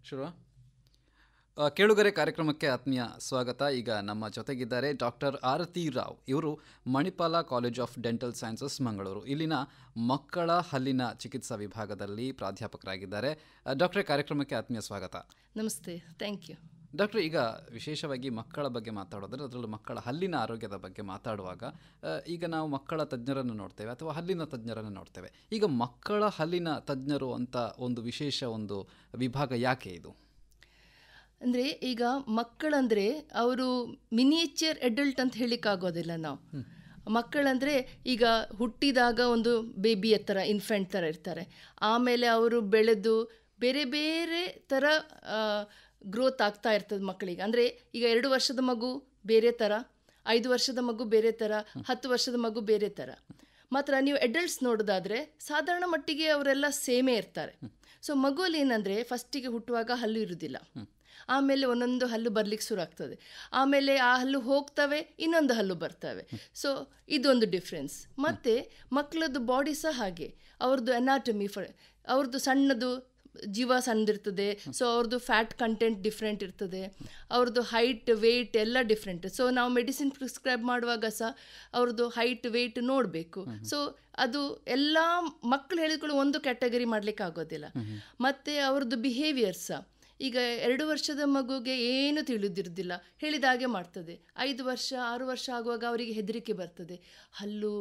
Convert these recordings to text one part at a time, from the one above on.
ಶುರು ಕೇಳುಗರೆ ಕಾರ್ಯಕ್ರಮಕ್ಕೆ ಆತ್ಮೀಯ ಸ್ವಾಗತ. ಈಗ ನಮ್ಮ ಜೊತೆಗಿದ್ದಾರೆ ಡಾಕ್ಟರ್ ಆರತಿ ರಾವ್. ಇವರು Manipal college of dental sciences Mangaluru, ಇಲ್ಲಿನ ಮಕ್ಕಳ ಹಲ್ಲಿನ ಚಿಕಿತ್ಸಾ ವಿಭಾಗದಲ್ಲಿ ಪ್ರಾಧ್ಯಾಪಕರಾಗಿದ್ದಾರೆ. ಡಾಕ್ಟರ್, ಕಾರ್ಯಕ್ರಮಕ್ಕೆ ಆತ್ಮೀಯ ಸ್ವಾಗತ. ನಮಸ್ತೆ, ಥ್ಯಾಂಕ್ ಯು. ಡಾಕ್ಟರ್, ಈಗ ವಿಶೇಷವಾಗಿ ಮಕ್ಕಳ ಬಗ್ಗೆ ಮಾತಾಡೋದ್ರೆ, ಅದರಲ್ಲೂ ಮಕ್ಕಳ ಹಲ್ಲಿನ ಆರೋಗ್ಯದ ಬಗ್ಗೆ ಮಾತಾಡುವಾಗ ಈಗ ನಾವು ಮಕ್ಕಳ ತಜ್ಞರನ್ನು ನೋಡ್ತೇವೆ ಅಥವಾ ಹಲ್ಲಿನ ತಜ್ಞರನ್ನು ನೋಡ್ತೇವೆ. ಈಗ ಮಕ್ಕಳ ಹಲ್ಲಿನ ತಜ್ಞರು ಅಂತ ಒಂದು ವಿಶೇಷ ಒಂದು ವಿಭಾಗ ಯಾಕೆ ಇದು? ಅಂದರೆ ಈಗ ಮಕ್ಕಳಂದರೆ ಅವರು ಮಿನಿಯೇಚರ್ ಅಡಲ್ಟ್ ಅಂತ ಹೇಳಲಿಕ್ಕಾಗೋದಿಲ್ಲ. ನಾವು ಮಕ್ಕಳಂದರೆ ಈಗ ಹುಟ್ಟಿದಾಗ ಒಂದು ಬೇಬಿಯ ಥರ, ಇನ್ಫೆಂಟ್ ಥರ ಇರ್ತಾರೆ. ಆಮೇಲೆ ಅವರು ಬೆಳೆದು ಬೇರೆ ಬೇರೆ ಥರ ಗ್ರೋತ್ ಆಗ್ತಾ ಇರ್ತದೆ ಮಕ್ಕಳಿಗೆ. ಅಂದರೆ ಈಗ 2 ವರ್ಷದ ಮಗು ಬೇರೆ ಥರ, 5 ವರ್ಷದ ಮಗು ಬೇರೆ ಥರ, 10 ವರ್ಷದ ಮಗು ಬೇರೆ ಥರ. ಮಾತ್ರ ನೀವು ಅಡಲ್ಟ್ಸ್ ನೋಡೋದಾದರೆ ಸಾಧಾರಣ ಮಟ್ಟಿಗೆ ಅವರೆಲ್ಲ ಸೇಮೇ ಇರ್ತಾರೆ. ಸೊ ಮಗುವಲ್ಲಿ ಏನಂದರೆ ಫಸ್ಟಿಗೆ ಹುಟ್ಟುವಾಗ ಹಲ್ಲು ಇರೋದಿಲ್ಲ, ಆಮೇಲೆ ಒಂದೊಂದು ಹಲ್ಲು ಬರಲಿಕ್ಕೆ ಶುರು ಆಗ್ತದೆ, ಆಮೇಲೆ ಆ ಹಲ್ಲು ಹೋಗ್ತವೆ, ಇನ್ನೊಂದು ಹಲ್ಲು ಬರ್ತವೆ. ಸೊ ಇದೊಂದು ಡಿಫ್ರೆನ್ಸ್. ಮತ್ತು ಮಕ್ಕಳದ್ದು ಬಾಡಿ ಸಹ ಹಾಗೆ, ಅವ್ರದ್ದು ಅನಾಟಮಿ, ಅವ್ರದ್ದು ಸಣ್ಣದು ಜೀವ ಸಣ್ಣದಿರ್ತದೆ. ಸೊ ಅವ್ರದ್ದು ಫ್ಯಾಟ್ ಕಂಟೆಂಟ್ ಡಿಫ್ರೆಂಟ್ ಇರ್ತದೆ, ಅವ್ರದ್ದು ಹೈಟ್ ವೆಯ್ಟ್ ಎಲ್ಲ ಡಿಫ್ರೆಂಟ್. ಸೊ ನಾವು ಮೆಡಿಸಿನ್ ಪ್ರಿಸ್ಕ್ರೈಬ್ ಮಾಡುವಾಗ ಸಹ ಅವ್ರದ್ದು ಹೈಟ್ ವೆಯ್ಟ್ ನೋಡಬೇಕು. ಸೊ ಅದು ಎಲ್ಲ ಮಕ್ಕಳು ಹೇಳಿದ್ಕೊಳ್ಳೋ ಒಂದು ಕ್ಯಾಟಗರಿ ಮಾಡಲಿಕ್ಕೆ ಆಗೋದಿಲ್ಲ. ಮತ್ತು ಅವ್ರದ್ದು ಬಿಹೇವಿಯರ್ ಸಹ, ಈಗ 2 ವರ್ಷದ ಮಗುಗೆ ಏನು ತಿಳಿದಿರೋದಿಲ್ಲ, ಹೇಳಿದಾಗೆ ಮಾಡ್ತದೆ. 5 ವರ್ಷ 6 ವರ್ಷ ಆಗುವಾಗ ಅವರಿಗೆ ಹೆದರಿಕೆ ಬರ್ತದೆ, ಹಲ್ಲು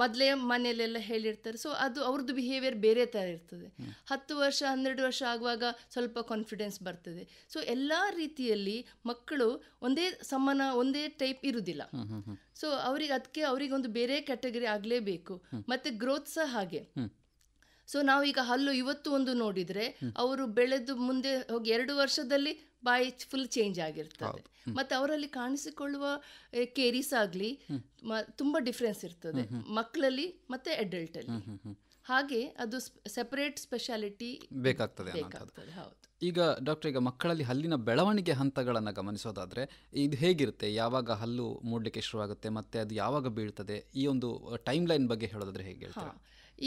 ಮೊದಲೇ ಮನೆಯಲ್ಲೆಲ್ಲ ಹೇಳಿರ್ತಾರೆ. ಸೊ ಅದು ಅವ್ರದ್ದು ಬಿಹೇವಿಯರ್ ಬೇರೆ ಥರ ಇರ್ತದೆ. 10 ವರ್ಷ 12 ವರ್ಷ ಆಗುವಾಗ ಸ್ವಲ್ಪ ಕಾನ್ಫಿಡೆನ್ಸ್ ಬರ್ತದೆ. ಸೊ ಎಲ್ಲ ರೀತಿಯಲ್ಲಿ ಮಕ್ಕಳು ಒಂದೇ ಟೈಪ್ ಇರುವುದಿಲ್ಲ. ಸೊ ಅವರಿಗೊಂದು ಬೇರೆ ಕ್ಯಾಟಗರಿ ಆಗಲೇಬೇಕು. ಮತ್ತು ಗ್ರೋತ್ ಸಹ ಹಾಗೆ. ಸೊ ನಾವೀಗ ಹಲ್ಲು ಇವತ್ತು ಒಂದು ನೋಡಿದರೆ ಅವರು ಬೆಳೆದು ಮುಂದೆ ಹೋಗಿ 2 ವರ್ಷದಲ್ಲಿ ಬಾಯಿ ಫುಲ್ ಚೇಂಜ್ ಆಗಿರ್ತದೆ. ಮತ್ತು ಅವರಲ್ಲಿ ಕಾಣಿಸಿಕೊಳ್ಳುವ ಕೇರಿಸ್ ಆಗಲಿ ತುಂಬ ಡಿಫ್ರೆನ್ಸ್ ಇರ್ತದೆ ಮಕ್ಕಳಲ್ಲಿ ಮತ್ತು ಅಡಲ್ಟಲ್ಲಿ. ಹಾಗೆ ಅದು ಸೆಪರೇಟ್ ಸ್ಪೆಷಾಲಿಟಿ ಬೇಕಾಗ್ತದೆ. ಹೌದು. ಈಗ ಡಾಕ್ಟರ್, ಈಗ ಮಕ್ಕಳಲ್ಲಿ ಹಲ್ಲಿನ ಬೆಳವಣಿಗೆ ಹಂತಗಳನ್ನು ಗಮನಿಸೋದಾದರೆ ಇದು ಹೇಗಿರುತ್ತೆ? ಯಾವಾಗ ಹಲ್ಲು ಮೂಡಲಿಕ್ಕೆ ಶುರುವಾಗುತ್ತೆ ಮತ್ತು ಅದು ಯಾವಾಗ ಬೀಳ್ತದೆ? ಈ ಒಂದು ಟೈಮ್ ಲೈನ್ ಬಗ್ಗೆ ಹೇಳೋದಾದ್ರೆ ಹೇಗೆ ಹೇಳ್ತಾರೆ?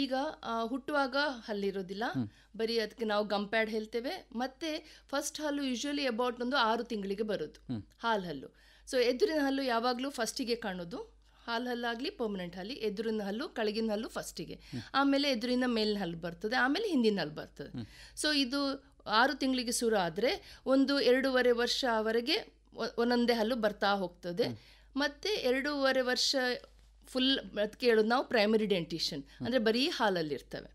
ಈಗ ಹುಟ್ಟುವಾಗ ಹಲ್ಲಿರೋದಿಲ್ಲ, ಬರೀ ಅದಕ್ಕೆ ನಾವು ಗಂಪ್ಯಾಡ್ ಹೇಳ್ತೇವೆ. ಮತ್ತು ಫಸ್ಟ್ ಹಲ್ಲು ಯೂಶ್ವಲಿ ಅಬೌಟ್ ಒಂದು 6 ತಿಂಗಳಿಗೆ ಬರೋದು ಹಲ್ಲು. ಸೊ ಎದುರಿನ ಹಲ್ಲು ಯಾವಾಗಲೂ ಫಸ್ಟಿಗೆ ಕಾಣೋದು. ಹಲ್ಲಾಗಲಿ ಪರ್ಮನೆಂಟ್ ಹಲ್ಲಿ, ಎದುರಿನ ಹಲ್ಲು ಕೆಳಗಿನ ಹಲ್ಲು ಫಸ್ಟಿಗೆ, ಆಮೇಲೆ ಎದುರಿನ ಮೇಲಿನ ಹಲ್ಲು ಬರ್ತದೆ, ಆಮೇಲೆ ಹಿಂದಿನ ಹಲ್ಲು ಬರ್ತದೆ. ಸೊ ಇದು 6 ತಿಂಗಳಿಗೆ ಶುರು ಆದರೆ 1-2.5 ವರ್ಷವರೆಗೆ ಒಂದೊಂದೇ ಹಲ್ಲು ಬರ್ತಾ ಹೋಗ್ತದೆ. ಮತ್ತು 2.5 ವರ್ಷ ಫುಲ್ ಕೇಳೋದು ನಾವು ಪ್ರೈಮರಿ ಡೆಂಟಿಷನ್, ಅಂದರೆ ಬರೀ ಹಾಲಲ್ಲಿರ್ತವೆ.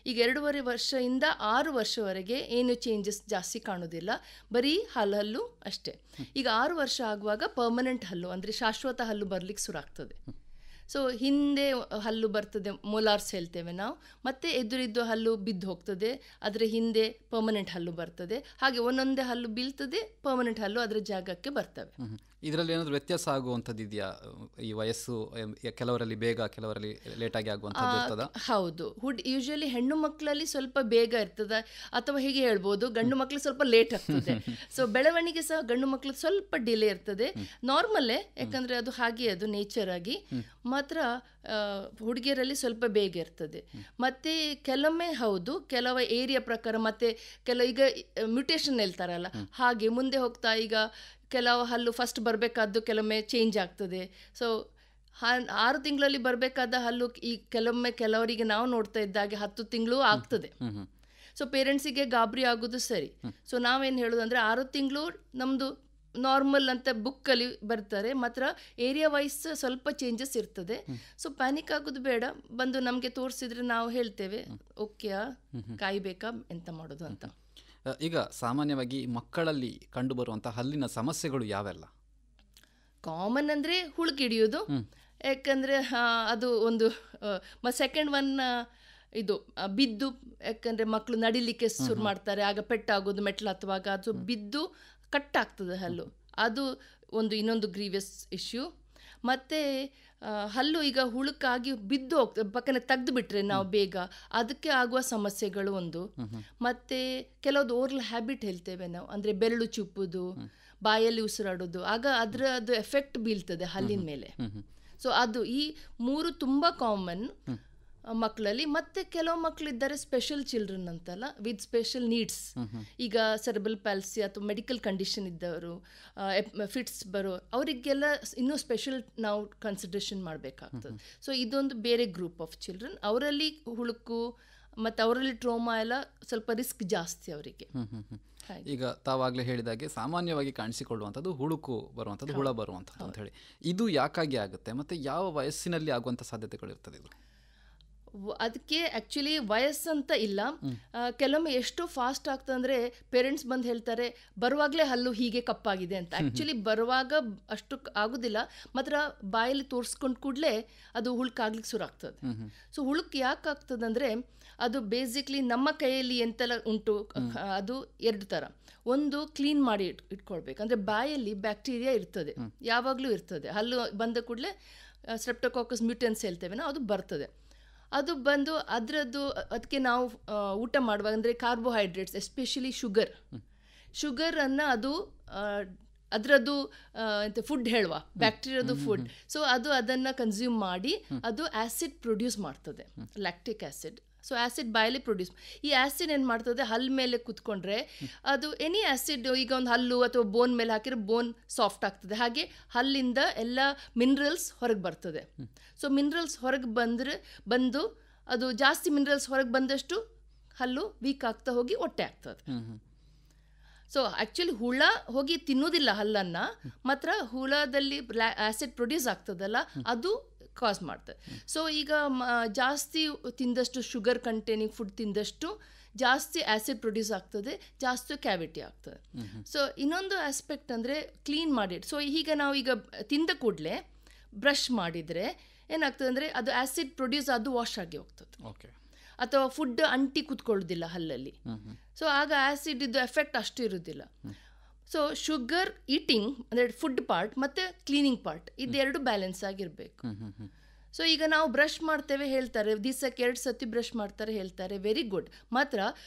ಈಗ 2.5 ವರ್ಷದಿಂದ 6 ವರ್ಷವರೆಗೆ ಏನು ಚೇಂಜಸ್ ಜಾಸ್ತಿ ಕಾಣೋದಿಲ್ಲ, ಬರೀ ಹಲ್ಲು ಅಷ್ಟೇ. ಈಗ 6 ವರ್ಷ ಆಗುವಾಗ ಪರ್ಮನೆಂಟ್ ಹಲ್ಲು, ಅಂದರೆ ಶಾಶ್ವತ ಹಲ್ಲು ಬರಲಿಕ್ಕೆ ಶುರು ಆಗ್ತದೆ. ಸೊ ಹಿಂದೆ ಹಲ್ಲು ಬರ್ತದೆ, ಮೊಲಾರ್ಸ್ ಹೇಳ್ತೇವೆ ನಾವು, ಮತ್ತು ಎದುರಿದ್ದು ಹಲ್ಲು ಬಿದ್ದು ಹೋಗ್ತದೆ, ಅದರ ಹಿಂದೆ ಪರ್ಮನೆಂಟ್ ಹಲ್ಲು ಬರ್ತದೆ. ಹಾಗೆ ಒಂದೊಂದೇ ಹಲ್ಲು ಬೀಳ್ತದೆ, ಪರ್ಮನೆಂಟ್ ಹಲ್ಲು ಅದರ ಜಾಗಕ್ಕೆ ಬರ್ತವೆ. ಇದರಲ್ಲಿ ಏನಾದರೂ ವ್ಯತ್ಯಾಸ ಆಗುವಂಥದ್ದು ಇದೆಯಾ? ಈ ವಯಸ್ಸು ಕೆಲವರಲ್ಲಿ ಬೇಗ, ಕೆಲವರಲ್ಲಿ ಲೇಟಾಗಿ ಆಗುವಂಥದ್ದು ಇರ್ತದ? ಹೌದು. ಯೂಶಲಿ ಹೆಣ್ಣು ಮಕ್ಕಳಲ್ಲಿ ಸ್ವಲ್ಪ ಬೇಗ ಇರ್ತದೆ, ಅಥವಾ ಹೀಗೆ ಹೇಳ್ಬೋದು ಗಂಡು ಮಕ್ಕಳು ಸ್ವಲ್ಪ ಲೇಟ್ ಆಗ್ತದೆ. ಸೊ ಬೆಳವಣಿಗೆ ಸಹ ಗಂಡು ಮಕ್ಕಳು ಸ್ವಲ್ಪ ಡಿಲೇ ಇರ್ತದೆ, ನಾರ್ಮಲ್ಲೇ, ಯಾಕಂದರೆ ಅದು ಹಾಗೆ, ಅದು ನೇಚರ್ ಆಗಿ. ಮಾತ್ರ ಹುಡುಗಿಯರಲ್ಲಿ ಸ್ವಲ್ಪ ಬೇಗ ಇರ್ತದೆ. ಮತ್ತು ಕೆಲವೊಮ್ಮೆ ಹೌದು, ಕೆಲವು ಏರಿಯಾ ಪ್ರಕಾರ, ಮತ್ತು ಈಗ ಮ್ಯೂಟೇಷನ್ ಹೇಳ್ತಾರಲ್ಲ, ಹಾಗೆ ಮುಂದೆ ಹೋಗ್ತಾ ಈಗ ಕೆಲವು ಹಲ್ಲು ಫಸ್ಟ್ ಬರಬೇಕಾದ್ದು ಕೆಲವೊಮ್ಮೆ ಚೇಂಜ್ ಆಗ್ತದೆ. ಸೊ 6 ತಿಂಗಳಲ್ಲಿ ಬರಬೇಕಾದ ಹಲ್ಲು ಈ ಕೆಲವರಿಗೆ ನಾವು ನೋಡ್ತಾ ಇದ್ದಾಗೆ 10 ತಿಂಗಳು ಆಗ್ತದೆ. ಸೊ ಪೇರೆಂಟ್ಸಿಗೆ ಗಾಬರಿ ಆಗೋದು ಸರಿ. ಸೊ ನಾವೇನು ಹೇಳೋದಂದರೆ 6 ತಿಂಗಳು ನಮ್ಮದು ನಾರ್ಮಲ್ ಅಂತ ಬುಕ್ಕಲ್ಲಿ ಬರ್ತಾರೆ, ಮಾತ್ರ ಏರಿಯಾ ವೈಸ್ ಸ್ವಲ್ಪ ಚೇಂಜಸ್ ಇರ್ತದೆ. ಸೊ ಪ್ಯಾನಿಕ್ ಆಗೋದು ಬೇಡ, ಬಂದು ನಮಗೆ ತೋರಿಸಿದ್ರೆ ನಾವು ಹೇಳ್ತೇವೆ ಓಕೆ ಕಾಯ್ಬೇಕಾ ಎಂತ ಮಾಡೋದು ಅಂತ. ಈಗ ಸಾಮಾನ್ಯವಾಗಿ ಮಕ್ಕಳಲ್ಲಿ ಕಂಡುಬರುವಂಥ ಹಲ್ಲಿನ ಸಮಸ್ಯೆಗಳು ಯಾವೆಲ್ಲ? ಕಾಮನ್ ಅಂದರೆ ಹುಳುಕಿಡಿಯೋದು, ಯಾಕಂದರೆ ಅದು ಒಂದು. ಸೆಕೆಂಡ್ ಒನ್ ಇದು ಬಿದ್ದು, ಯಾಕಂದರೆ ಮಕ್ಕಳು ನಡಿಲಿಕ್ಕೆ ಶುರು ಮಾಡ್ತಾರೆ, ಆಗ ಪೆಟ್ಟಾಗೋದು, ಮೆಟ್ಲು ಹತ್ತುವಾಗ ಅದು ಬಿದ್ದು ಕಟ್ಟಾಗ್ತದೆ ಹಲ್ಲು, ಅದು ಇನ್ನೊಂದು ಗ್ರೀವಿಯಸ್ ಇಶ್ಯೂ. ಮತ್ತು ಹಲ್ಲು ಈಗ ಹುಳುಕಾಗಿ ಬಿದ್ದು ಹೋಗ್ತದೆ, ಪಕ್ಕನೆ ತೆಗೆದು ಬಿಟ್ರೆ ನಾವು ಬೇಗ, ಅದಕ್ಕೆ ಆಗುವ ಸಮಸ್ಯೆಗಳು ಒಂದು. ಮತ್ತು ಕೆಲವೊಂದು ಓರಲ್ ಹ್ಯಾಬಿಟ್ ಹೇಳ್ತೇವೆ ನಾವು, ಅಂದರೆ ಬೆರಳು ಚುಪ್ಪುದು, ಬಾಯಲ್ಲಿ ಉಸಿರಾಡೋದು, ಆಗ ಅದು ಎಫೆಕ್ಟ್ ಬೀಳ್ತದೆ ಹಲ್ಲಿನ ಮೇಲೆ. ಸೊ ಅದು ಈ 3 ತುಂಬ ಕಾಮನ್. ಮಕ್ಕಳಲ್ಲಿ. ಮತ್ತು ಕೆಲವು ಮಕ್ಕಳಿದ್ದಾರೆ ಸ್ಪೆಷಲ್ ಚಿಲ್ಡ್ರನ್ ಅಂತಲ್ಲ, ವಿತ್ ಸ್ಪೆಷಲ್ ನೀಡ್ಸ್. ಈಗ ಸೆರೆಬ್ರಲ್ ಪ್ಯಾಲ್ಸಿ ಅಥವಾ ಮೆಡಿಕಲ್ ಕಂಡೀಷನ್ ಇದ್ದವರು, ಫಿಟ್ಸ್ ಬರೋ ಅವರಿಗೆಲ್ಲ ಇನ್ನೂ ಸ್ಪೆಷಲ್ ನಾವು ಕನ್ಸಿಡ್ರೇಷನ್ ಮಾಡಬೇಕಾಗ್ತದೆ. ಸೊ ಇದೊಂದು ಬೇರೆ ಗ್ರೂಪ್ ಆಫ್ ಚಿಲ್ಡ್ರನ್. ಅವರಲ್ಲಿ ಹುಳುಕು ಮತ್ತು ಅವರಲ್ಲಿ ಟ್ರೋಮಾ ಎಲ್ಲ ಸ್ವಲ್ಪ ರಿಸ್ಕ್ ಜಾಸ್ತಿ ಅವರಿಗೆ. ಈಗ ತಾವಾಗಲೇ ಹೇಳಿದಾಗೆ ಸಾಮಾನ್ಯವಾಗಿ ಕಾಣಿಸಿಕೊಳ್ಳುವಂಥದ್ದು ಹುಳುಕು ಬರುವಂಥದ್ದು, ಹುಳ ಬರುವಂಥದ್ದು ಅಂತ ಹೇಳಿ, ಇದು ಯಾಕಾಗಿ ಆಗುತ್ತೆ ಮತ್ತು ಯಾವ ವಯಸ್ಸಿನಲ್ಲಿ ಆಗುವಂಥ ಸಾಧ್ಯತೆಗಳಿರ್ತದೆ ಇದು? ಅದಕ್ಕೆ ಆ್ಯಕ್ಚುಲಿ ವಯಸ್ಸಂತ ಇಲ್ಲ. ಕೆಲವೊಮ್ಮೆ ಎಷ್ಟು ಫಾಸ್ಟ್ ಆಗ್ತದೆ ಅಂದರೆ ಪೇರೆಂಟ್ಸ್ ಬಂದು ಹೇಳ್ತಾರೆ ಬರುವಾಗಲೇ ಹಲ್ಲು ಹೀಗೆ ಕಪ್ಪಾಗಿದೆ ಅಂತ. ಆ್ಯಕ್ಚುಲಿ ಬರುವಾಗ ಅಷ್ಟು ಆಗೋದಿಲ್ಲ, ಮಾತ್ರ ಬಾಯಲ್ಲಿ ತೋರಿಸ್ಕೊಂಡು ಕೂಡಲೇ ಅದು ಹುಳುಕಾಗ್ಲಿಕ್ಕೆ ಶುರು ಆಗ್ತದೆ. ಸೊ ಹುಳುಕ್ ಯಾಕೆ ಆಗ್ತದೆ ಅಂದರೆ ಅದು ಬೇಸಿಕ್ಲಿ ನಮ್ಮ ಕೈಯಲ್ಲಿ ಎಂತೆಲ್ಲ ಉಂಟು, ಅದು ಎರಡು ಥರ. ಒಂದು ಕ್ಲೀನ್ ಮಾಡಿ ಇಟ್ಕೊಳ್ಬೇಕು, ಅಂದರೆ ಬಾಯಲ್ಲಿ ಬ್ಯಾಕ್ಟೀರಿಯಾ ಇರ್ತದೆ, ಯಾವಾಗಲೂ ಇರ್ತದೆ. ಹಲ್ಲು ಬಂದ ಕೂಡಲೇ ಸ್ಟ್ರೆಪ್ಟೋಕಾಕಸ್ ಮ್ಯೂಟೆನ್ಸ್ ಹೇಳ್ತೇವೆ ನಾವು, ಅದು ಬರ್ತದೆ. ಅದು ಬಂದು ಅದರದ್ದು ಅದಕ್ಕೆ ನಾವು ಊಟ ಮಾಡುವಾಗ ಅಂದರೆ ಕಾರ್ಬೋಹೈಡ್ರೇಟ್ಸ್, ಎಸ್ಪೆಷಲಿ ಶುಗರನ್ನು ಅದು ಅದರದ್ದು ಫುಡ್ ಹೇಳುವ ಬ್ಯಾಕ್ಟೀರಿಯಾದು ಫುಡ್. ಸೊ ಅದು ಅದನ್ನು ಕನ್ಸ್ಯೂಮ್ ಮಾಡಿ ಅದು ಆ್ಯಸಿಡ್ ಪ್ರೊಡ್ಯೂಸ್ ಮಾಡ್ತದೆ, ಲ್ಯಾಕ್ಟಿಕ್ ಆ್ಯಸಿಡ್. ಸೊ ಆ್ಯಸಿಡ್ ಬಾಯಲ್ಲಿ ಪ್ರೊಡ್ಯೂಸ್, ಈ ಆ್ಯಸಿಡ್ ಏನು ಮಾಡ್ತದೆ ಹಲ್ಲು ಮೇಲೆ ಕೂತ್ಕೊಂಡ್ರೆ ಅದು ಎನಿ ಆ್ಯಸಿಡ್, ಈಗ ಒಂದು ಹಲ್ಲು ಅಥವಾ ಬೋನ್ ಮೇಲೆ ಹಾಕಿದ್ರೆ ಬೋನ್ ಸಾಫ್ಟ್ ಆಗ್ತದೆ. ಹಾಗೆ ಹಲ್ಲಿಂದ ಎಲ್ಲ ಮಿನರಲ್ಸ್ ಹೊರಗೆ ಬರ್ತದೆ. ಸೊ ಮಿನರಲ್ಸ್ ಹೊರಗೆ ಬಂದು ಅದು ಜಾಸ್ತಿ ಮಿನರಲ್ಸ್ ಹೊರಗೆ ಬಂದಷ್ಟು ಹಲ್ಲು ವೀಕ್ ಆಗ್ತಾ ಹೋಗಿ ಹೊಟ್ಟೆ ಆಗ್ತದೆ. ಸೊ ಆ್ಯಕ್ಚುಲಿ ಹುಳ ಹೋಗಿ ತಿನ್ನೋದಿಲ್ಲ ಹಲ್ಲನ್ನು, ಮಾತ್ರ ಹುಳದಲ್ಲಿ ಆ್ಯಸಿಡ್ ಪ್ರೊಡ್ಯೂಸ್ ಆಗ್ತದಲ್ಲ ಅದು ಕಾಸ್ ಮಾಡ್ತದೆ. ಸೊ ಈಗ ಜಾಸ್ತಿ ತಿಂದಷ್ಟು, ಶುಗರ್ ಕಂಟೇನಿಂಗ್ ಫುಡ್ ತಿಂದಷ್ಟು ಜಾಸ್ತಿ ಆ್ಯಸಿಡ್ ಪ್ರೊಡ್ಯೂಸ್ ಆಗ್ತದೆ, ಜಾಸ್ತಿ ಕ್ಯಾವಿಟಿ ಆಗ್ತದೆ. ಸೊ ಇನ್ನೊಂದು ಆಸ್ಪೆಕ್ಟ್ ಅಂದರೆ ಕ್ಲೀನ್ ಮಾಡಿ. ಸೊ ಈಗ ನಾವು ಈಗ ತಿಂದ ಕೂಡಲೇ ಬ್ರಷ್ ಮಾಡಿದರೆ ಏನಾಗ್ತದೆ ಅಂದರೆ ಅದು ಆ್ಯಸಿಡ್ ಪ್ರೊಡ್ಯೂಸ್ ಅದು ವಾಶ್ ಆಗಿ ಹೋಗ್ತದೆ. ಓಕೆ. ಅಥವಾ ಫುಡ್ ಅಂಟಿ ಕೂತ್ಕೊಳ್ಳೋದಿಲ್ಲ ಹಲ್ಲಲ್ಲಿ. ಸೊ ಆಗ ಆ್ಯಸಿಡ್ ಇದು ಎಫೆಕ್ಟ್ ಅಷ್ಟು ಇರೋದಿಲ್ಲ. ಸೊ ಶುಗರ್ ಈಟಿಂಗ್ ಅಂದರೆ ಫುಡ್ ಪಾರ್ಟ್ ಮತ್ತು ಕ್ಲೀನಿಂಗ್ ಪಾರ್ಟ್ ಇದೆರಡು ಬ್ಯಾಲೆನ್ಸ್ ಆಗಿರಬೇಕು. ಸೊ ಈಗ ನಾವು ಬ್ರಷ್ ಮಾಡ್ತೇವೆ ಹೇಳ್ತಾರೆ, ದಿವಸಕ್ಕೆ 2 ಸತಿ ಬ್ರಷ್ ಮಾಡ್ತಾರೆ ಹೇಳ್ತಾರೆ, ವೆರಿ ಗುಡ್. ಮಾತ್ರ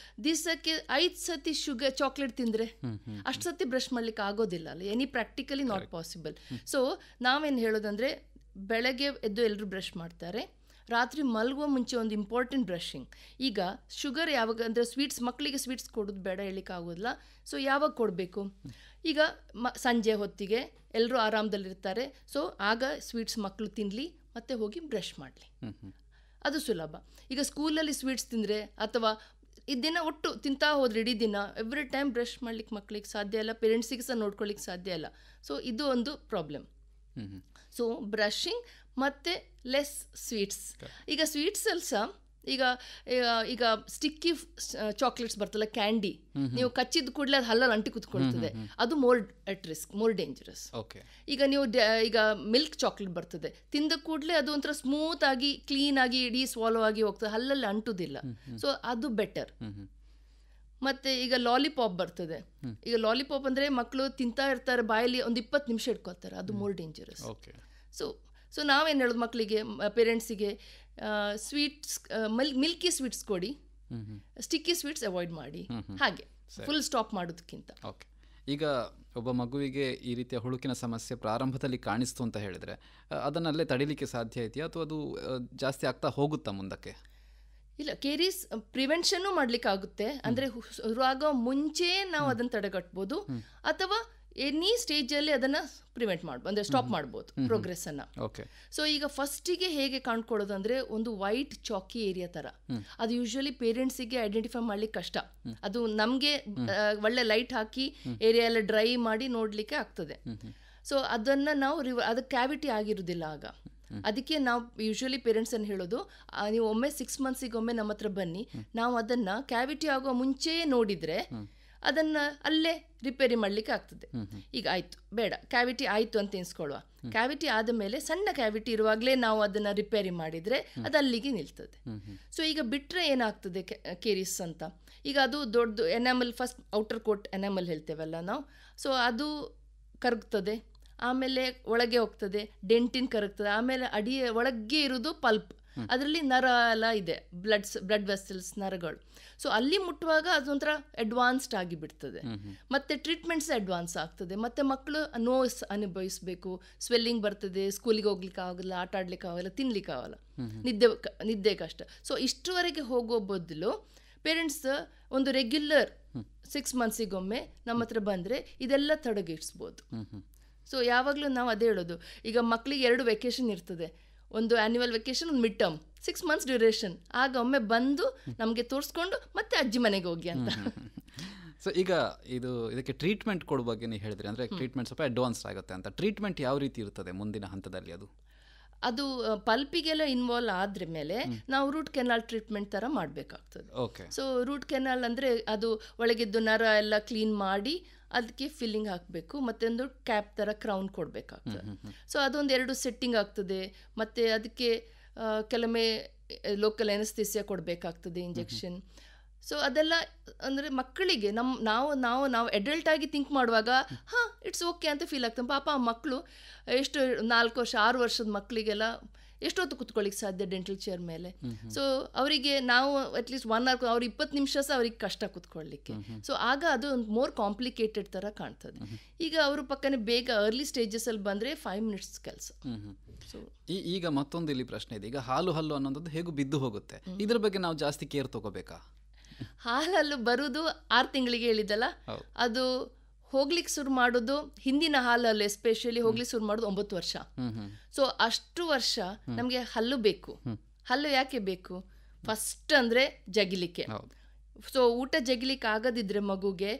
ದಿವಸಕ್ಕೆ 5 ಸತಿ ಚಾಕ್ಲೇಟ್ ತಿಂದರೆ ಅಷ್ಟು ಸತಿ ಬ್ರಷ್ ಮಾಡ್ಲಿಕ್ಕೆ ಆಗೋದಿಲ್ಲ ಅಲ್ಲ, any practically not possible. So ನಾವೇನು ಹೇಳೋದಂದರೆ ಬೆಳಗ್ಗೆ ಎದ್ದು ಎಲ್ಲರೂ ಬ್ರಷ್ ಮಾಡ್ತಾರೆ, ರಾತ್ರಿ ಮಲಗುವ ಮುಂಚೆ ಒಂದು ಇಂಪಾರ್ಟೆಂಟ್ ಬ್ರಷಿಂಗ್. ಈಗ ಶುಗರ್ ಯಾವಾಗ ಅಂದರೆ ಸ್ವೀಟ್ಸ್, ಮಕ್ಕಳಿಗೆ ಸ್ವೀಟ್ಸ್ ಕೊಡೋದು ಬೇಡ ಹೇಳಲಿಕ್ಕೆ ಆಗೋದಿಲ್ಲ. ಸೊ ಯಾವಾಗ ಕೊಡಬೇಕು? ಈಗ ಸಂಜೆ ಹೊತ್ತಿಗೆ ಎಲ್ಲರೂ ಆರಾಮದಲ್ಲಿರ್ತಾರೆ, ಸೊ ಆಗ ಸ್ವೀಟ್ಸ್ ಮಕ್ಕಳು ತಿನ್ನಲಿ ಮತ್ತು ಹೋಗಿ ಬ್ರಷ್ ಮಾಡಲಿ, ಅದು ಸುಲಭ. ಈಗ ಸ್ಕೂಲಲ್ಲಿ ಸ್ವೀಟ್ಸ್ ತಿಂದರೆ ಅಥವಾ ಇದನ್ನ ಒಟ್ಟು ತಿಂತಾ ಹೋದ್ರೆ ಇಡೀ ದಿನ ಎವ್ರಿ ಟೈಮ್ ಬ್ರಷ್ ಮಾಡ್ಲಿಕ್ಕೆ ಮಕ್ಕಳಿಗೆ ಸಾಧ್ಯ ಇಲ್ಲ, ಪೇರೆಂಟ್ಸಿಗೆ ಸಹ ನೋಡ್ಕೊಳ್ಳಿಕ್ಕೆ ಸಾಧ್ಯ ಇಲ್ಲ. ಸೊ ಇದು ಒಂದು ಪ್ರಾಬ್ಲಮ್. ಸೊ ಬ್ರಷಿಂಗ್ ಮತ್ತು ಲೆಸ್ ಸ್ವೀಟ್ಸ್. ಈಗ ಸ್ವೀಟ್ಸಲ್ಲಿ ಸಹ ಈಗ ಈಗ ಸ್ಟಿಕ್ಕಿ ಚಾಕ್ಲೇಟ್ಸ್ ಬರ್ತಲ್ಲ, ಕ್ಯಾಂಡಿ, ನೀವು ಕಚ್ಚಿದ ಕೂಡಲೇ ಅದು ಹಲ್ಲಲ್ಲಿ ಅಂಟಿ ಕೂತ್ಕೊಳ್ತದೆ, ಅದು more at risk, more dangerous. ಈಗ ನೀವು ಈಗ ಮಿಲ್ಕ್ ಚಾಕ್ಲೇಟ್ ಬರ್ತದೆ, ತಿಂದ ಕೂಡಲೇ ಅದು ಒಂಥರ ಸ್ಮೂತ್ ಆಗಿ ಕ್ಲೀನ್ ಆಗಿ ಇಡೀ ಸ್ವಾಲೋ ಆಗಿ ಹೋಗ್ತದೆ, ಹಲ್ಲಲ್ಲಿ ಅಂಟುದಿಲ್ಲ. ಸೊ ಅದು ಬೆಟರ್. ಮತ್ತು ಈಗ ಲಾಲಿಪಾಪ್ ಬರ್ತದೆ. ಈಗ ಲಾಲಿಪಾಪ್ ಅಂದರೆ ಮಕ್ಕಳು ತಿಂತಾ ಇರ್ತಾರೆ, ಬಾಯಲ್ಲಿ ಒಂದು 20 ನಿಮಿಷ ಇಟ್ಕೊಳ್ತಾರೆ, ಅದು ಮೋರ್ ಡೇಂಜರಸ್. ಸೊ ನಾವೇನು ಹೇಳೋದು ಮಕ್ಕಳಿಗೆ, ಪೇರೆಂಟ್ಸಿಗೆ, ಸ್ವೀಟ್ಸ್ ಮಿಲ್ಕಿ ಸ್ವೀಟ್ಸ್ ಕೊಡಿ, ಸ್ಟಿಕ್ಕಿ ಸ್ವೀಟ್ಸ್ ಅವಾಯ್ಡ್ ಮಾಡಿ, ಹಾಗೆ ಫುಲ್ ಸ್ಟಾಪ್ ಮಾಡೋದಕ್ಕಿಂತ. ಓಕೆ. ಈಗ ಒಬ್ಬ ಮಗುವಿಗೆ ಈ ರೀತಿಯ ಹುಳುಕಿನ ಸಮಸ್ಯೆ ಪ್ರಾರಂಭದಲ್ಲಿ ಕಾಣಿಸ್ತು ಅಂತ ಹೇಳಿದರೆ ಅದನ್ನಲ್ಲೇ ತಡಿಲಿಕ್ಕೆ ಸಾಧ್ಯ ಇದೆಯಾ ಅಥವಾ ಅದು ಜಾಸ್ತಿ ಆಗ್ತಾ ಹೋಗುತ್ತಾ ಮುಂದಕ್ಕೆ? ಇಲ್ಲ, ಕೇರೀಸ್ ಪ್ರಿವೆನ್ಷನ್ನು ಮಾಡಲಿಕ್ಕೆ ಆಗುತ್ತೆ. ಅಂದರೆ ಶುರುವಾಗೋ ಮುಂಚೆ ನಾವು ಅದನ್ನು ತಡೆಗಟ್ಬೋದು, ಅಥವಾ ಎನಿ ಸ್ಟೇಜಲ್ಲಿ ಅದನ್ನು ಪ್ರಿವೆಂಟ್ ಮಾಡ್ಬೋದು, ಅಂದರೆ ಸ್ಟಾಪ್ ಮಾಡ್ಬೋದು ಪ್ರೋಗ್ರೆಸ್ಸನ್ನು. ಓಕೆ. ಸೊ ಈಗ ಫಸ್ಟಿಗೆ ಹೇಗೆ ಕಾಣ್ಕೊಳ್ಳೋದು ಅಂದರೆ ಒಂದು ವೈಟ್ ಚಾಕಿ ಏರಿಯಾ ಥರ, ಅದು ಯೂಶ್ವಲಿ ಪೇರೆಂಟ್ಸಿಗೆ ಐಡೆಂಟಿಫೈ ಮಾಡ್ಲಿಕ್ಕೆ ಕಷ್ಟ. ಅದು ನಮಗೆ ಒಳ್ಳೆ ಲೈಟ್ ಹಾಕಿ ಏರಿಯಾ ಎಲ್ಲ ಡ್ರೈ ಮಾಡಿ ನೋಡಲಿಕ್ಕೆ ಆಗ್ತದೆ. ಸೊ ಅದನ್ನು ನಾವು ಅದು ಕ್ಯಾವಿಟಿ ಆಗಿರೋದಿಲ್ಲ ಆಗ. ಅದಕ್ಕೆ ನಾವು ಯೂಶ್ವಲಿ ಪೇರೆಂಟ್ಸನ್ನು ಹೇಳೋದು, ನೀವು ಒಮ್ಮೆ 6 ಮಂತ್ಸಿಗೊಮ್ಮೆ ನಮ್ಮ ಹತ್ರ ಬನ್ನಿ, ನಾವು ಅದನ್ನು ಕ್ಯಾವಿಟಿ ಆಗೋ ಮುಂಚೆ ನೋಡಿದರೆ ಅದನ್ನು ಅಲ್ಲೇ ರಿಪೇರಿ ಮಾಡಲಿಕ್ಕೆ ಆಗ್ತದೆ. ಈಗ ಆಯಿತು, ಬೇಡ ಕ್ಯಾವಿಟಿ ಆಯಿತು ಅಂತ ಎನ್ಸ್ಕೊಳ್ಳುವ, ಕ್ಯಾವಿಟಿ ಆದ ಮೇಲೆ ಸಣ್ಣ ಕ್ಯಾವಿಟಿ ಇರುವಾಗಲೇ ನಾವು ಅದನ್ನು ರಿಪೇರಿ ಮಾಡಿದರೆ ಅದು ಅಲ್ಲಿಗೆ ನಿಲ್ತದೆ. ಸೊ ಈಗ ಬಿಟ್ಟರೆ ಏನಾಗ್ತದೆ ಕೇರಿಸ್ ಅಂತ, ಈಗ ಅದು ದೊಡ್ಡದು enamel, first outer coat enamel ಹೇಳ್ತೇವಲ್ಲ ನಾವು, ಸೊ ಅದು ಕರಗ್ತದೆ, ಆಮೇಲೆ ಒಳಗೆ ಹೋಗ್ತದೆ, ಡೆಂಟಿನ್ ಕರಗ್ತದೆ, ಆಮೇಲೆ ಒಳಗೆ ಇರೋದು ಪಲ್ಪ್, ಅದರಲ್ಲಿ ನರ ಎಲ್ಲ ಇದೆ, ಬ್ಲಡ್ ವೆಸಲ್ಸ್, ನರಗಳು. ಸೊ ಅಲ್ಲಿ ಮುಟ್ಟುವಾಗ ಅದೊಂಥರ ಅಡ್ವಾನ್ಸ್ಡ್ ಆಗಿಬಿಡ್ತದೆ. ಮತ್ತು ಟ್ರೀಟ್ಮೆಂಟ್ಸ್ ಅಡ್ವಾನ್ಸ್ ಆಗ್ತದೆ. ಮತ್ತು ಮಕ್ಕಳು ನೋವು ಅನುಭವಿಸಬೇಕು, ಸ್ವೆಲ್ಲಿಂಗ್ ಬರ್ತದೆ, ಸ್ಕೂಲಿಗೆ ಹೋಗ್ಲಿಕ್ಕೆ ಆಗಲ್ಲ, ಆಟ ಆಡ್ಲಿಕ್ಕೆ ಆಗಲ್ಲ, ತಿನ್ಲಿಕ್ಕೆ ಆಗಲ್ಲ, ನಿದ್ದೆ ಕಷ್ಟ. ಸೊ ಇಷ್ಟುವರೆಗೆ ಹೋಗೋ ಬದಲು ಪೇರೆಂಟ್ಸ್ ಒಂದು ರೆಗ್ಯುಲರ್ 6 ಮಂತ್ಸಿಗೊಮ್ಮೆ ನಮ್ಮ ಹತ್ರ ಬಂದರೆ ಇದೆಲ್ಲ ತಡೆಗಿಡಿಸ್ಬೋದು. ಸೊ ಯಾವಾಗಲೂ ನಾವು ಅದೇ ಹೇಳೋದು, ಈಗ ಮಕ್ಕಳಿಗೆ 2 ವೆಕೇಷನ್ ಇರ್ತದೆ, ಒಂದು ಆ್ಯನ್ಯುವಲ್ ವೆಕೇಷನ್, ಒಂದು ಮಿಡ್ ಟರ್ಮ್, 6 ಮಂತ್ಸ್ ಡ್ಯೂರೇಷನ್. ಆಗ ಒಮ್ಮೆ ಬಂದು ನಮಗೆ ತೋರಿಸ್ಕೊಂಡು ಮತ್ತೆ ಅಜ್ಜಿ ಮನೆಗೆ ಹೋಗಿ ಅಂತ. ಸೊ ಈಗ ಇದಕ್ಕೆ ಟ್ರೀಟ್ಮೆಂಟ್ ಕೊಡೋ ಬಗ್ಗೆ ನೀವು ಹೇಳಿದ್ರಿ, ಅಂದರೆ ಟ್ರೀಟ್ಮೆಂಟ್ ಸ್ವಲ್ಪ ಅಡ್ವಾನ್ಸ್ ಆಗುತ್ತೆ ಅಂತ. ಟ್ರೀಟ್ಮೆಂಟ್ ಯಾವ ರೀತಿ ಇರ್ತದೆ ಮುಂದಿನ ಹಂತದಲ್ಲಿ? ಅದು ಪಲ್ಪಿಗೆಲ್ಲ ಇನ್ವಾಲ್ವ್ ಆದ್ರ ಮೇಲೆ ನಾವು ರೂಟ್ ಕೆನಾಲ್ ಟ್ರೀಟ್ಮೆಂಟ್ ಥರ ಮಾಡಬೇಕಾಗ್ತದೆ. ಸೊ ರೂಟ್ ಕೆನಾಲ್ ಅಂದರೆ ಅದು ಒಳಗಿದ್ದು ನರ ಎಲ್ಲ ಕ್ಲೀನ್ ಮಾಡಿ ಅದಕ್ಕೆ ಫಿಲ್ಲಿಂಗ್ ಹಾಕಬೇಕು, ಮತ್ತೊಂದು ಕ್ಯಾಪ್ ಥರ ಕ್ರೌನ್ ಕೊಡಬೇಕಾಗ್ತದೆ. ಸೊ ಅದೊಂದು 2 ಸೆಟ್ಟಿಂಗ್ ಆಗ್ತದೆ. ಮತ್ತು ಅದಕ್ಕೆ ಕೆಲವೊಮ್ಮೆ ಲೋಕಲ್ ಎನಸ್ಥಿಸಿಯಾ ಕೊಡಬೇಕಾಗ್ತದೆ, ಇಂಜೆಕ್ಷನ್. ಸೊ ಅದೆಲ್ಲ ಅಂದರೆ ಮಕ್ಕಳಿಗೆ ನಾವು ಅಡಲ್ಟ್ ಆಗಿ ಥಿಂಕ್ ಮಾಡುವಾಗ ಇಟ್ಸ್ ಓಕೆ ಅಂತ ಫೀಲ್ ಆಗ್ತದೆ. ಪಾಪ ಆ ಮಕ್ಕಳು ಎಷ್ಟು 4 ವರ್ಷ 6 ವರ್ಷದ ಮಕ್ಕಳಿಗೆಲ್ಲ ಎಷ್ಟೊತ್ತು ಕುತ್ಕೊಳ್ಳಿಕ್ಕೆ ಸಾಧ್ಯ ಡೆಂಟಲ್ ಚೇರ್ ಮೇಲೆ? ಸೊ ಅವರಿಗೆ ನಾವು ಅಟ್ಲೀಸ್ಟ್ 1 ಅವರ್, ಅವ್ರು 20 ನಿಮಿಷ ಸಹ ಅವ್ರಿಗೆ ಕಷ್ಟ ಕುತ್ಕೊಳ್ಳಿಕ್ಕೆ. ಸೊ ಆಗ ಅದು ಒಂದು ಮೋರ್ ಕಾಂಪ್ಲಿಕೇಟೆಡ್ ಥರ ಕಾಣ್ತದೆ. ಈಗ ಅವರು ಪಕ್ಕನೆ ಬೇಗ ಅರ್ಲಿ ಸ್ಟೇಜಸಲ್ಲಿ ಬಂದರೆ 5 ಮಿನಿಟ್ಸ್ ಕೆಲಸ. ಸೊ ಈಗ ಮತ್ತೊಂದು ಇಲ್ಲಿ ಪ್ರಶ್ನೆ ಇದೆ, ಈಗ ಹಾಲು ಅನ್ನೋದು ಹೇಗೂ ಬಿದ್ದು ಹೋಗುತ್ತೆ, ಇದ್ರ ಬಗ್ಗೆ ನಾವು ಜಾಸ್ತಿ ಕೇರ್ ತಗೋಬೇಕಾ? ಹಾಲಲ್ಲೂ ಬರುವುದು 6 ತಿಂಗಳಿಗೆ ಹೇಳಿದ್ದಲ್ಲ, ಅದು ಹೋಗ್ಲಿಕ್ಕೆ ಶುರು ಮಾಡೋದು ಹಿಂದಿನ ಹಾಲಲ್ಲಿ ಎಸ್ಪೆಷಲಿ ಹೋಗ್ಲಿಕ್ಕೆ ಶುರು ಮಾಡೋದು 9 ವರ್ಷ. ಸೊ ಅಷ್ಟು ವರ್ಷ ನಮಗೆ ಹಲ್ಲು ಬೇಕು. ಹಲ್ಲು ಯಾಕೆ ಬೇಕು? ಫಸ್ಟ್ ಅಂದರೆ ಜಗಿಲಿಕ್ಕೆ. ಸೊ ಊಟ ಜಗಿಲಿಕ್ಕೆ ಆಗದಿದ್ರೆ ಮಗುಗೆ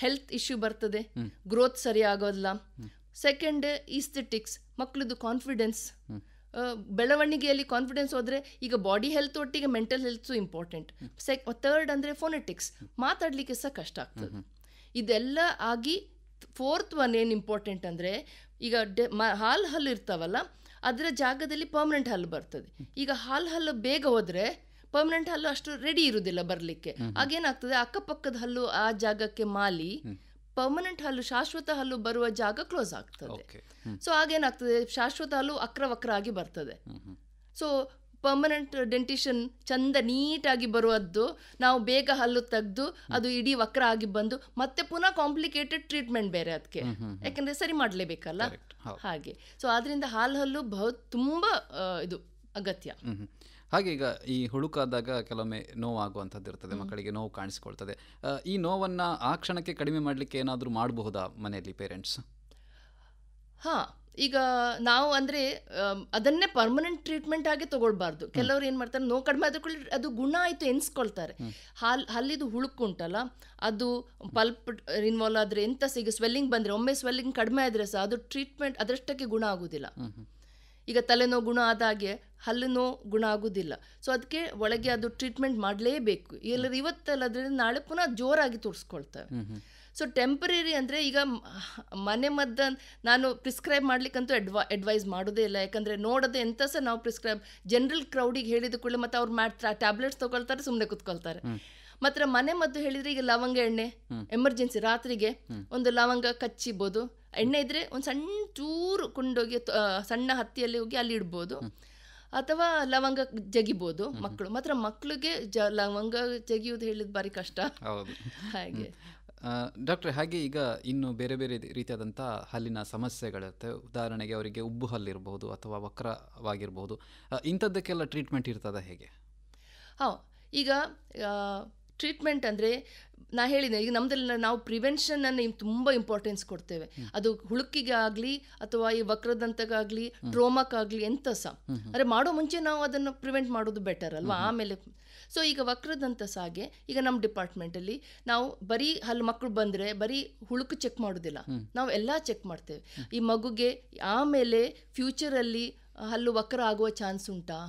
ಹೆಲ್ತ್ ಇಶ್ಯೂ ಬರ್ತದೆ, ಗ್ರೋತ್ ಸರಿ ಆಗೋದಿಲ್ಲ. ಸೆಕೆಂಡ್ ಈಸ್ಥೆಟಿಕ್ಸ್, ಮಕ್ಕಳದು ಕಾನ್ಫಿಡೆನ್ಸ್, ಬೆಳವಣಿಗೆಯಲ್ಲಿ ಕಾನ್ಫಿಡೆನ್ಸ್ ಹೋದರೆ ಈಗ ಬಾಡಿ ಹೆಲ್ತ್ ಒಟ್ಟಿಗೆ ಮೆಂಟಲ್ ಹೆಲ್ತ್ಸು ಇಂಪಾರ್ಟೆಂಟ್. ಥರ್ಡ್ ಅಂದರೆ ಫೋನೆಟಿಕ್ಸ್, ಮಾತಾಡಲಿಕ್ಕೆ ಸಹ ಕಷ್ಟ ಆಗ್ತದೆ. ಇದೆಲ್ಲ ಆಗಿ 4th ಒನ್ ಏನು ಇಂಪಾರ್ಟೆಂಟ್ ಅಂದರೆ ಈಗ ಹಲ್ಲು ಇರ್ತಾವಲ್ಲ ಅದರ ಜಾಗದಲ್ಲಿ ಪರ್ಮನೆಂಟ್ ಹಲ್ಲು ಬರ್ತದೆ. ಈಗ ಹಲ್ಲು ಬೇಗ ಹೋದರೆ ಪರ್ಮನೆಂಟ್ ಹಲ್ಲು ಅಷ್ಟು ರೆಡಿ ಇರುವುದಿಲ್ಲ ಬರಲಿಕ್ಕೆ. ಆಗೇನಾಗ್ತದೆ, ಅಕ್ಕಪಕ್ಕದ ಹಲ್ಲು ಆ ಜಾಗಕ್ಕೆ ಮಾಲಿ ಪರ್ಮನೆಂಟ್ ಹಲ್ಲು, ಶಾಶ್ವತ ಹಲ್ಲು ಬರುವ ಜಾಗ ಕ್ಲೋಸ್ ಆಗ್ತದೆ. ಸೊ ಆಗೇನಾಗ್ತದೆ, ಶಾಶ್ವತ ಹಲ್ಲು ವಕ್ರ ಆಗಿ ಬರ್ತದೆ. ಸೊ ಪರ್ಮನೆಂಟ್ ಡೆಂಟಿಷನ್ ಚಂದ ನೀಟಾಗಿ ಬರುವದ್ದು ನಾವು ಬೇಗ ಹಲ್ಲು ತೆಗೆದು ಅದು ಇಡೀ ವಕ್ರ ಆಗಿ ಬಂದು ಮತ್ತೆ ಪುನಃ ಕಾಂಪ್ಲಿಕೇಟೆಡ್ ಟ್ರೀಟ್ಮೆಂಟ್ ಬೇರೆ ಅದಕ್ಕೆ, ಯಾಕಂದರೆ ಸರಿ ಮಾಡಲೇಬೇಕಲ್ಲ ಹಾಗೆ. ಸೊ ಆದ್ದರಿಂದ ಹಲ್ಲು ತುಂಬ ಇದು ಅಗತ್ಯ. ಹಾಗೆ ಈಗ ಈ ಹುಳುಕಾದಾಗ ಕೆಲವೊಮ್ಮೆ ನೋವಾಗುವಂಥದ್ದು ಇರ್ತದೆ, ಮಕ್ಕಳಿಗೆ ನೋವು ಕಾಣಿಸ್ಕೊಳ್ತದೆ. ಈ ನೋವನ್ನು ಆ ಕ್ಷಣಕ್ಕೆ ಕಡಿಮೆ ಮಾಡಲಿಕ್ಕೆ ಏನಾದರೂ ಮಾಡಬಹುದಾ ಮನೆಯಲ್ಲಿ ಪೇರೆಂಟ್ಸ್? ಈಗ ನಾವು ಅಂದರೆ ಅದನ್ನೇ ಪರ್ಮನೆಂಟ್ ಟ್ರೀಟ್ಮೆಂಟ್ ಆಗಿ ತೊಗೊಳ್ಬಾರ್ದು. ಕೆಲವರು ಏನು ಮಾಡ್ತಾರೆ, ನೋವು ಕಡಿಮೆ ಆದ್ಕೊಳ್ಳಿ ಅದು ಗುಣ ಆಯಿತು ಎನ್ಸ್ಕೊಳ್ತಾರೆ. ಹಲ್ಲಿದು ಹುಳುಕುಂಟಲ್ಲ ಅದು ಪಲ್ಪ್ ಇನ್ವಾಲ್ವ್ ಆದರೆ ಎಂತ ಸಹ, ಈಗ ಸ್ವೆಲ್ಲಿಂಗ್ ಬಂದರೆ ಒಮ್ಮೆ ಸ್ವೆಲ್ಲಿಂಗ್ ಕಡಿಮೆ ಆದರೆ ಸಹ ಅದು ಟ್ರೀಟ್ಮೆಂಟ್ ಅದರಷ್ಟಕ್ಕೆ ಗುಣ ಆಗೋದಿಲ್ಲ. ಈಗ ತಲೆನೋವು ಗುಣ ಆದಾಗೆ ಹಲ್ಲು ನೋವು ಗುಣ ಆಗೋದಿಲ್ಲ. ಸೊ ಅದಕ್ಕೆ ಒಳಗೆ ಅದು ಟ್ರೀಟ್ಮೆಂಟ್ ಮಾಡಲೇಬೇಕು. ಎಲ್ಲರೂ ಇವತ್ತಲ್ಲಾದ್ರೆ ನಾಳೆ ಪುನಃ ಜೋರಾಗಿ ತೋರಿಸ್ಕೊಳ್ತೇವೆ. ಸೊ ಟೆಂಪರರಿ ಅಂದರೆ ಈಗ ಮನೆ ಮದ್ದು ನಾನು ಪ್ರಿಸ್ಕ್ರೈಬ್ ಮಾಡಲಿಕ್ಕಂತೂ ಅಡ್ವೈಸ್ ಮಾಡೋದೇ ಇಲ್ಲ. ಯಾಕಂದರೆ ನೋಡೋದು ಎಂತ ಸಹ ನಾವು ಪ್ರಿಸ್ಕ್ರೈಬ್ ಜನರಲ್ ಕ್ರೌಡಿಗೆ ಹೇಳಿದ ಕೂಡಲೇ ಮತ್ತು ಅವ್ರು ಟ್ಯಾಬ್ಲೆಟ್ಸ್ ತೊಗೊಳ್ತಾರೆ, ಸುಮ್ಮನೆ ಕೂತ್ಕೊಳ್ತಾರೆ. ಮಾತ್ರ ಮನೆ ಮದ್ದು ಹೇಳಿದರೆ ಈಗ ಲವಂಗ ಎಣ್ಣೆ ಎಮರ್ಜೆನ್ಸಿ ರಾತ್ರಿಗೆ ಒಂದು ಲವಂಗ ಕಚ್ಚಿಬೋದು, ಎಣ್ಣೆ ಇದ್ದರೆ ಒಂದು ಸಣ್ಣ ಚೂರು ಕೊಂಡೋಗಿ ಸಣ್ಣ ಹತ್ತಿಯಲ್ಲಿ ಹೋಗಿ ಅಲ್ಲಿ ಇಡ್ಬೋದು, ಅಥವಾ ಲವಂಗ ಜಗಿಬೋದು ಮಕ್ಕಳು. ಮಾತ್ರ ಮಕ್ಕಳಿಗೆ ಲವಂಗ ಜಗಿಯೋದು ಹೇಳಿದ ಬಾರಿ ಕಷ್ಟ. ಹಾಗೆ ಡಾಕ್ಟ್ರೆ, ಹಾಗೆ ಈಗ ಇನ್ನು ಬೇರೆ ಬೇರೆ ರೀತಿಯಾದಂಥ ಹಲ್ಲಿನ ಸಮಸ್ಯೆಗಳಿರುತ್ತೆ. ಉದಾಹರಣೆಗೆ ಅವರಿಗೆ ಉಬ್ಬು ಹಲ್ಲಿರ್ಬೋದು ಅಥವಾ ವಕ್ರವಾಗಿರ್ಬೋದು, ಇಂಥದ್ದಕ್ಕೆಲ್ಲ ಟ್ರೀಟ್ಮೆಂಟ್ ಇರ್ತದೆ ಹೇಗೆ? ಈಗ ಟ್ರೀಟ್ಮೆಂಟ್ ಅಂದರೆ ನಾ ಹೇಳಿದೆ, ಈಗ ನಮ್ಮದೆಲ್ಲ ನಾವು ಪ್ರಿವೆನ್ಷನನ್ನು ತುಂಬ ಇಂಪಾರ್ಟೆನ್ಸ್ ಕೊಡ್ತೇವೆ. ಅದು ಹುಳುಕಿಗೆ ಆಗಲಿ ಅಥವಾ ಈ ವಕ್ರದಂತಗಾಗಲಿ ಟ್ರೋಮಕ್ಕಾಗಲಿ ಎಂತ ಸಹ ಅಂದರೆ ಮಾಡೋ ಮುಂಚೆ ನಾವು ಅದನ್ನು ಪ್ರಿವೆಂಟ್ ಮಾಡೋದು ಬೆಟರ್ ಅಲ್ವಾ. ಆಮೇಲೆ ಸೊ ಈಗ ವಕ್ರದಂತ ಸಾಗೆ ಈಗ ನಮ್ಮ ಡಿಪಾರ್ಟ್ಮೆಂಟಲ್ಲಿ ನಾವು ಬರೀ ಹಲ್ಲು ಮಕ್ಕಳು ಬಂದರೆ ಬರೀ ಹುಳುಕು ಚೆಕ್ ಮಾಡೋದಿಲ್ಲ, ನಾವು ಎಲ್ಲ ಚೆಕ್ ಮಾಡ್ತೇವೆ. ಈ ಮಗುಗೆ ಆಮೇಲೆ ಫ್ಯೂಚರಲ್ಲಿ ಹಲ್ಲು ವಕ್ರ ಆಗುವ ಚಾನ್ಸ್ ಉಂಟಾ,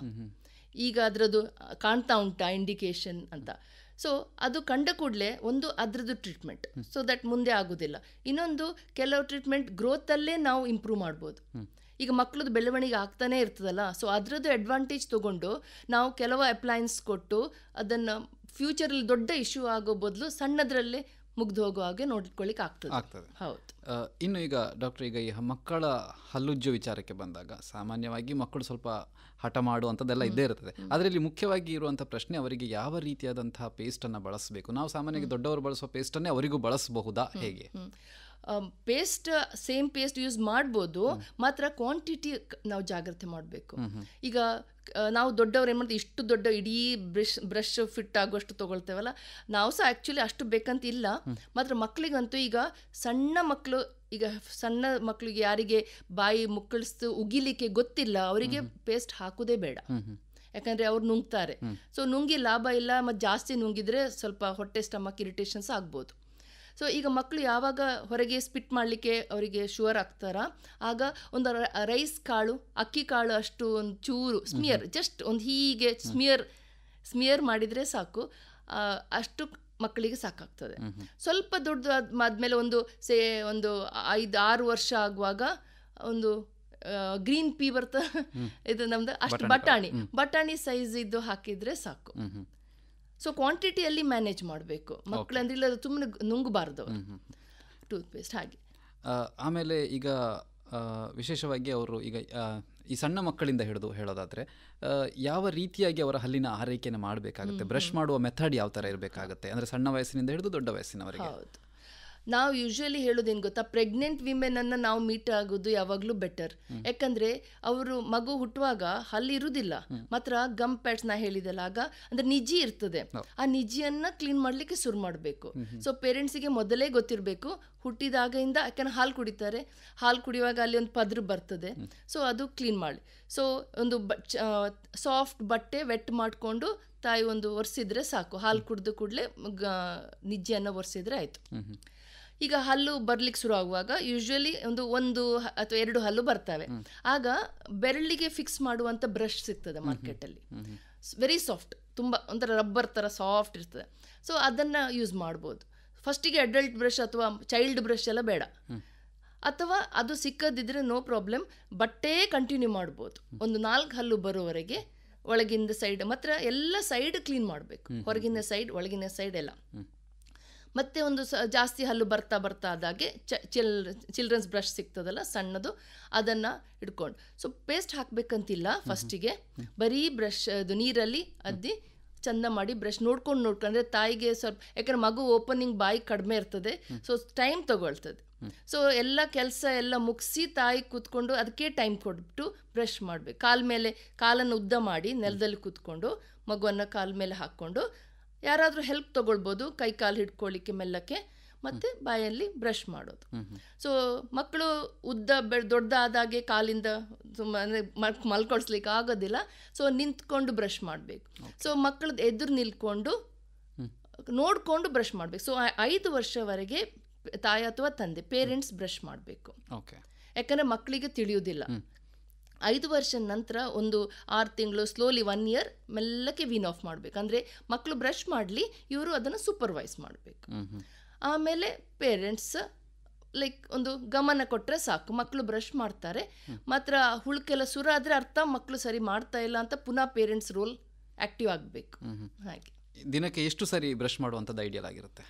ಈಗ ಅದರದ್ದು ಕಾಣ್ತಾ ಉಂಟಾ ಇಂಡಿಕೇಶನ್ ಅಂತ. ಸೊ ಅದು ಕಂಡ ಕೂಡಲೇ ಒಂದು ಅದರದ್ದು ಟ್ರೀಟ್ಮೆಂಟ್, ಸೊ ದಟ್ ಮುಂದೆ ಆಗೋದಿಲ್ಲ. ಇನ್ನೊಂದು ಕೆಲವು ಟ್ರೀಟ್ಮೆಂಟ್ ಗ್ರೋತಲ್ಲೇ ನಾವು ಇಂಪ್ರೂವ್ ಮಾಡ್ಬೋದು. ಈಗ ಮಕ್ಕಳದ್ದು ಬೆಳವಣಿಗೆ ಆಗ್ತಾನೆ ಇರ್ತದಲ್ಲ, ಸೊ ಅದರದ್ದು ಅಡ್ವಾಂಟೇಜ್ ತೊಗೊಂಡು ನಾವು ಕೆಲವು ಅಪ್ಲಯನ್ಸ್ ಕೊಟ್ಟು ಅದನ್ನು ಫ್ಯೂಚರಲ್ಲಿ ದೊಡ್ಡ ಇಶ್ಯೂ ಆಗೋ ಬದಲು ಸಣ್ಣದರಲ್ಲೇ ಮುಗ್ದು ಹೋಗೋ ಹಾಗೆ ನೋಡ್ಕೊಳ್ಳಿಕ್ಕೆ ಆಗ್ತದೆ. ಹೌದು. ಇನ್ನು ಈಗ ಡಾಕ್ಟರ್, ಈಗ ಈ ಮಕ್ಕಳ ಹಲ್ಲುಜ್ಜು ವಿಚಾರಕ್ಕೆ ಬಂದಾಗ ಸಾಮಾನ್ಯವಾಗಿ ಮಕ್ಕಳು ಸ್ವಲ್ಪ ಹಠ ಮಾಡುವಂಥದ್ದೆಲ್ಲ ಇದ್ದೇ ಇರ್ತದೆ. ಅದರಲ್ಲಿ ಮುಖ್ಯವಾಗಿ ಇರುವಂಥ ಪ್ರಶ್ನೆ, ಅವರಿಗೆ ಯಾವ ರೀತಿಯಾದಂತಹ ಪೇಸ್ಟನ್ನು ಬಳಸಬೇಕು? ನಾವು ಸಾಮಾನ್ಯವಾಗಿ ದೊಡ್ಡವರು ಬಳಸುವ ಪೇಸ್ಟನ್ನೇ ಅವರಿಗೂ ಬಳಸಬಹುದಾ, ಹೇಗೆ? ಪೇಸ್ಟ್ ಸೇಮ್ ಪೇಸ್ಟ್ ಯೂಸ್ ಮಾಡ್ಬೋದು, ಮಾತ್ರ ಕ್ವಾಂಟಿಟಿ ನಾವು ಜಾಗ್ರತೆ ಮಾಡಬೇಕು. ಈಗ ನಾವು ದೊಡ್ಡವ್ರು ಏನು ಮಾಡ್ತೀವಿ, ಇಷ್ಟು ದೊಡ್ಡ ಇಡೀ ಬ್ರಷ್ ಫಿಟ್ ಆಗುವಷ್ಟು ತೊಗೊಳ್ತೇವಲ್ಲ, ನಾವು ಸಹ ಆ್ಯಕ್ಚುಲಿ ಅಷ್ಟು ಬೇಕಂತ ಇಲ್ಲ. ಮಾತ್ರ ಮಕ್ಕಳಿಗಂತೂ ಈಗ ಸಣ್ಣ ಮಕ್ಕಳಿಗೆ ಯಾರಿಗೆ ಬಾಯಿ ಮುಕ್ಕಳಿಸ್ತು ಉಗಿಲಿಕ್ಕೆ ಗೊತ್ತಿಲ್ಲ, ಅವರಿಗೆ ಪೇಸ್ಟ್ ಹಾಕೋದೇ ಬೇಡ. ಯಾಕಂದರೆ ಅವ್ರು ನುಂಗ್ತಾರೆ. ಸೊ ನುಂಗಿ ಲಾಭ ಇಲ್ಲ, ಮತ್ತು ಜಾಸ್ತಿ ನುಂಗಿದ್ರೆ ಸ್ವಲ್ಪ ಹೊಟ್ಟೆ ಸ್ಟಮಕ್ ಇರಿಟೇಷನ್ಸ್ ಆಗ್ಬೋದು. ಸೊ ಈಗ ಮಕ್ಕಳು ಯಾವಾಗ ಹೊರಗೆ ಸ್ಪಿಟ್ ಮಾಡಲಿಕ್ಕೆ ಅವರಿಗೆ ಶುವರ್ ಆಗ್ತಾರ, ಆಗ ಒಂದು ರೈಸ್ ಕಾಳು, ಅಕ್ಕಿ ಕಾಳು ಅಷ್ಟು ಒಂದು ಚೂರು ಸ್ಮಿಯರ್, ಜಸ್ಟ್ ಒಂದು ಹೀಗೆ ಸ್ಮಿಯರ್ ಮಾಡಿದರೆ ಸಾಕು, ಅಷ್ಟು ಮಕ್ಕಳಿಗೆ ಸಾಕಾಗ್ತದೆ. ಸ್ವಲ್ಪ ದೊಡ್ಡದು ಆದಮೇಲೆ ಒಂದು 5-6 ವರ್ಷ ಆಗುವಾಗ ಒಂದು ಗ್ರೀನ್ ಪೀ ಬರ್ತಾ ಇದು ನಮ್ದು ಅಷ್ಟು ಬಟಾಣಿ ಸೈಜ್ ಇದ್ದು ಹಾಕಿದರೆ ಸಾಕು. ಸೊ ಕ್ವಾಂಟಿಟಿಯಲ್ಲಿ ಮ್ಯಾನೇಜ್ ಮಾಡಬೇಕು ಮಕ್ಕಳಂದ್ರೆ, ಇಲ್ಲ ಸುಮ್ಮನೆ ನುಂಗಬಾರ್ದು ಟೂತ್ಪೇಸ್ಟ್ ಹಾಗೆ. ಆಮೇಲೆ ಈಗ ವಿಶೇಷವಾಗಿ ಅವರು ಈಗ ಈ ಸಣ್ಣ ಮಕ್ಕಳಿಂದ ಹಿಡಿದು ಹೇಳೋದಾದರೆ ಯಾವ ರೀತಿಯಾಗಿ ಅವರ ಹಲ್ಲಿನ ಆರೈಕೆಯನ್ನು ಮಾಡಬೇಕಾಗುತ್ತೆ? ಬ್ರಷ್ ಮಾಡುವ ಮೆಥಡ್ ಯಾವ ಥರ ಇರಬೇಕಾಗುತ್ತೆ? ಅಂದರೆ ಸಣ್ಣ ವಯಸ್ಸಿನಿಂದ ಹಿಡಿದು ದೊಡ್ಡ ವಯಸ್ಸಿನವರೆಗೆ. ಹೌದು, ನಾವು ಯೂಶ್ವಲಿ ಹೇಳೋದೇನು ಗೊತ್ತಾ, ಪ್ರೆಗ್ನೆಂಟ್ ವಿಮೆನನ್ನು ನಾವು ಮೀಟ್ ಆಗೋದು ಯಾವಾಗಲೂ ಬೆಟರ್. ಯಾಕಂದರೆ ಅವರು ಮಗು ಹುಟ್ಟುವಾಗ ಹಲ್ಲಿ ಇರುವುದಿಲ್ಲ, ಮಾತ್ರ ಗಮ್ ಪ್ಯಾಡ್ಸ್ ನಾ ಹೇಳಿದೆಲ್ಲ, ಆಗ ಅಂದರೆ ನಿಜಿ ಇರ್ತದೆ, ಆ ನಿಜಿಯನ್ನು ಕ್ಲೀನ್ ಮಾಡಲಿಕ್ಕೆ ಶುರು ಮಾಡಬೇಕು. ಸೊ ಪೇರೆಂಟ್ಸಿಗೆ ಮೊದಲೇ ಗೊತ್ತಿರಬೇಕು, ಹುಟ್ಟಿದಾಗಿಂದ, ಯಾಕಂದ್ರೆ ಹಾಲು ಕುಡಿತಾರೆ, ಹಾಲು ಕುಡಿಯುವಾಗ ಅಲ್ಲಿ ಒಂದು ಪದ್ರ ಬರ್ತದೆ, ಸೊ ಅದು ಕ್ಲೀನ್ ಮಾಡಿ. ಸೊ ಒಂದು ಸಾಫ್ಟ್ ಬಟ್ಟೆ ವೆಟ್ ಮಾಡಿಕೊಂಡು ತಾಯಿ ಒಂದು ಒರೆಸಿದ್ರೆ ಸಾಕು, ಹಾಲು ಕುಡಿದು ಕೂಡಲೇ ನಿಜ್ಜಿಯನ್ನು ಒರೆಸಿದ್ರೆ ಆಯಿತು. ಈಗ ಹಲ್ಲು ಬರ್ಲಿಕ್ಕೆ ಶುರು ಆಗುವಾಗ ಯೂಶ್ವಲಿ ಒಂದು ಅಥವಾ 2 ಹಲ್ಲು ಬರ್ತವೆ, ಆಗ ಬೆರಳಿಗೆ ಫಿಕ್ಸ್ ಮಾಡುವಂಥ ಬ್ರಷ್ ಸಿಗ್ತದೆ ಮಾರ್ಕೆಟಲ್ಲಿ, ವೆರಿ ಸಾಫ್ಟ್, ತುಂಬ ಒಂಥರ ರಬ್ಬರ್ ಥರ ಸಾಫ್ಟ್ ಇರ್ತದೆ. ಸೊ ಅದನ್ನು ಯೂಸ್ ಮಾಡ್ಬೋದು. ಫಸ್ಟಿಗೆ ಅಡಲ್ಟ್ ಬ್ರಷ್ ಅಥವಾ ಚೈಲ್ಡ್ ಬ್ರಷ್ ಎಲ್ಲ ಬೇಡ, ಅಥವಾ ಅದು ಸಿಕ್ಕದಿದ್ರೆ ನೋ ಪ್ರಾಬ್ಲಮ್, ಬಟ್ಟೆ ಕಂಟಿನ್ಯೂ ಮಾಡ್ಬೋದು. ಒಂದು 4 ಹಲ್ಲು ಬರೋವರೆಗೆ ಒಳಗಿಂದ ಸೈಡ್ ಮಾತ್ರ ಎಲ್ಲ ಸೈಡ್ ಕ್ಲೀನ್ ಮಾಡಬೇಕು, ಹೊರಗಿನ ಸೈಡ್ ಒಳಗಿನ ಸೈಡ್ ಎಲ್ಲ. ಮತ್ತೆ ಒಂದು ಜಾಸ್ತಿ ಹಲ್ಲು ಬರ್ತಾ ಆದಾಗೆ ಚಿಲ್ಡ್ರನ್ಸ್ ಬ್ರಷ್ ಸಿಗ್ತದಲ್ಲ ಸಣ್ಣದು, ಅದನ್ನು ಇಟ್ಕೊಂಡು. ಸೊ ಪೇಸ್ಟ್ ಹಾಕಬೇಕಂತಿಲ್ಲ, ಫಸ್ಟಿಗೆ ಬರೀ ಬ್ರಷ್ ಅದು ನೀರಲ್ಲಿ ಅದ್ದಿ ಚಂದ ಮಾಡಿ ಬ್ರಷ್ ನೋಡ್ಕೊಂಡ್ರೆ ತಾಯಿಗೆ ಸ್ವಲ್ಪ, ಯಾಕಂದ್ರೆ ಮಗು ಓಪನಿಂಗ್ ಬಾಯಿ ಕಡಿಮೆ ಇರ್ತದೆ, ಸೊ ಟೈಮ್ ತಗೊಳ್ತದೆ. ಸೊ ಎಲ್ಲ ಕೆಲಸ ಎಲ್ಲ ಮುಗಿಸಿ ತಾಯಿ ಕೂತ್ಕೊಂಡು ಅದಕ್ಕೆ ಟೈಮ್ ಕೊಟ್ಬಿಟ್ಟು ಬ್ರಷ್ ಮಾಡಬೇಕು. ಕಾಲನ್ನು ಉದ್ದ ಮಾಡಿ ನೆಲದಲ್ಲಿ ಕೂತ್ಕೊಂಡು ಮಗುವನ್ನು ಕಾಲ ಮೇಲೆ ಹಾಕ್ಕೊಂಡು, ಯಾರಾದರೂ ಹೆಲ್ಪ್ ತೊಗೊಳ್ಬೋದು, ಕೈ ಕಾಲು ಹಿಡ್ಕೊಳ್ಳಿಕ್ಕೆ ಮೆಲ್ಲಕ್ಕೆ, ಮತ್ತು ಬಾಯಲ್ಲಿ ಬ್ರಷ್ ಮಾಡೋದು. ಸೊ ಮಕ್ಕಳು ದೊಡ್ಡದಾದಾಗೆ ಕಾಲಿಂದ ಸುಮ್ಮನೆ ಮಲ್ಕೊಳಿಸ್ಲಿಕ್ಕೆ ಆಗೋದಿಲ್ಲ, ಸೊ ನಿಂತ್ಕೊಂಡು ಬ್ರಷ್ ಮಾಡಬೇಕು. ಸೊ ಮಕ್ಕಳು ಎದುರು ನಿಲ್ಕೊಂಡು ನೋಡಿಕೊಂಡು ಬ್ರಷ್ ಮಾಡಬೇಕು. ಸೊ 5 ವರ್ಷವರೆಗೆ ತಾಯಿ ಅಥವಾ ತಂದೆ ಪೇರೆಂಟ್ಸ್ ಬ್ರಷ್ ಮಾಡಬೇಕು, ಯಾಕಂದರೆ ಮಕ್ಕಳಿಗೆ ತಿಳಿಯೋದಿಲ್ಲ. 5 ವರ್ಷ ನಂತರ ಒಂದು 6 ತಿಂಗಳು ಸ್ಲೋಲಿ 1 ಇಯರ್ ಮೆಲ್ಲಕ್ಕೆ ವೀನ್ ಆಫ್ ಮಾಡಬೇಕು. ಅಂದರೆ ಮಕ್ಕಳು ಬ್ರಷ್ ಮಾಡಲಿ, ಇವರು ಅದನ್ನು ಸೂಪರ್ವೈಸ್ ಮಾಡಬೇಕು. ಆಮೇಲೆ ಪೇರೆಂಟ್ಸ್ ಒಂದು ಗಮನ ಕೊಟ್ಟರೆ ಸಾಕು, ಮಕ್ಕಳು ಬ್ರಷ್ ಮಾಡ್ತಾರೆ. ಮಾತ್ರ ಹುಳುಕೆಲ್ಲ ಸುರ ಆದರೆ ಅರ್ಥ ಮಕ್ಕಳು ಸರಿ ಮಾಡ್ತಾ ಇಲ್ಲ ಅಂತ ಪುನಃ ಪೇರೆಂಟ್ಸ್ ರೋಲ್ ಆ್ಯಕ್ಟಿವ್ ಆಗಬೇಕು. ಹಾಗೆ ದಿನಕ್ಕೆ ಎಷ್ಟು ಸರಿ ಬ್ರಷ್ ಮಾಡುವಂಥದ್ದು ಐಡಿಯಲ್ ಆಗಿರುತ್ತೆ?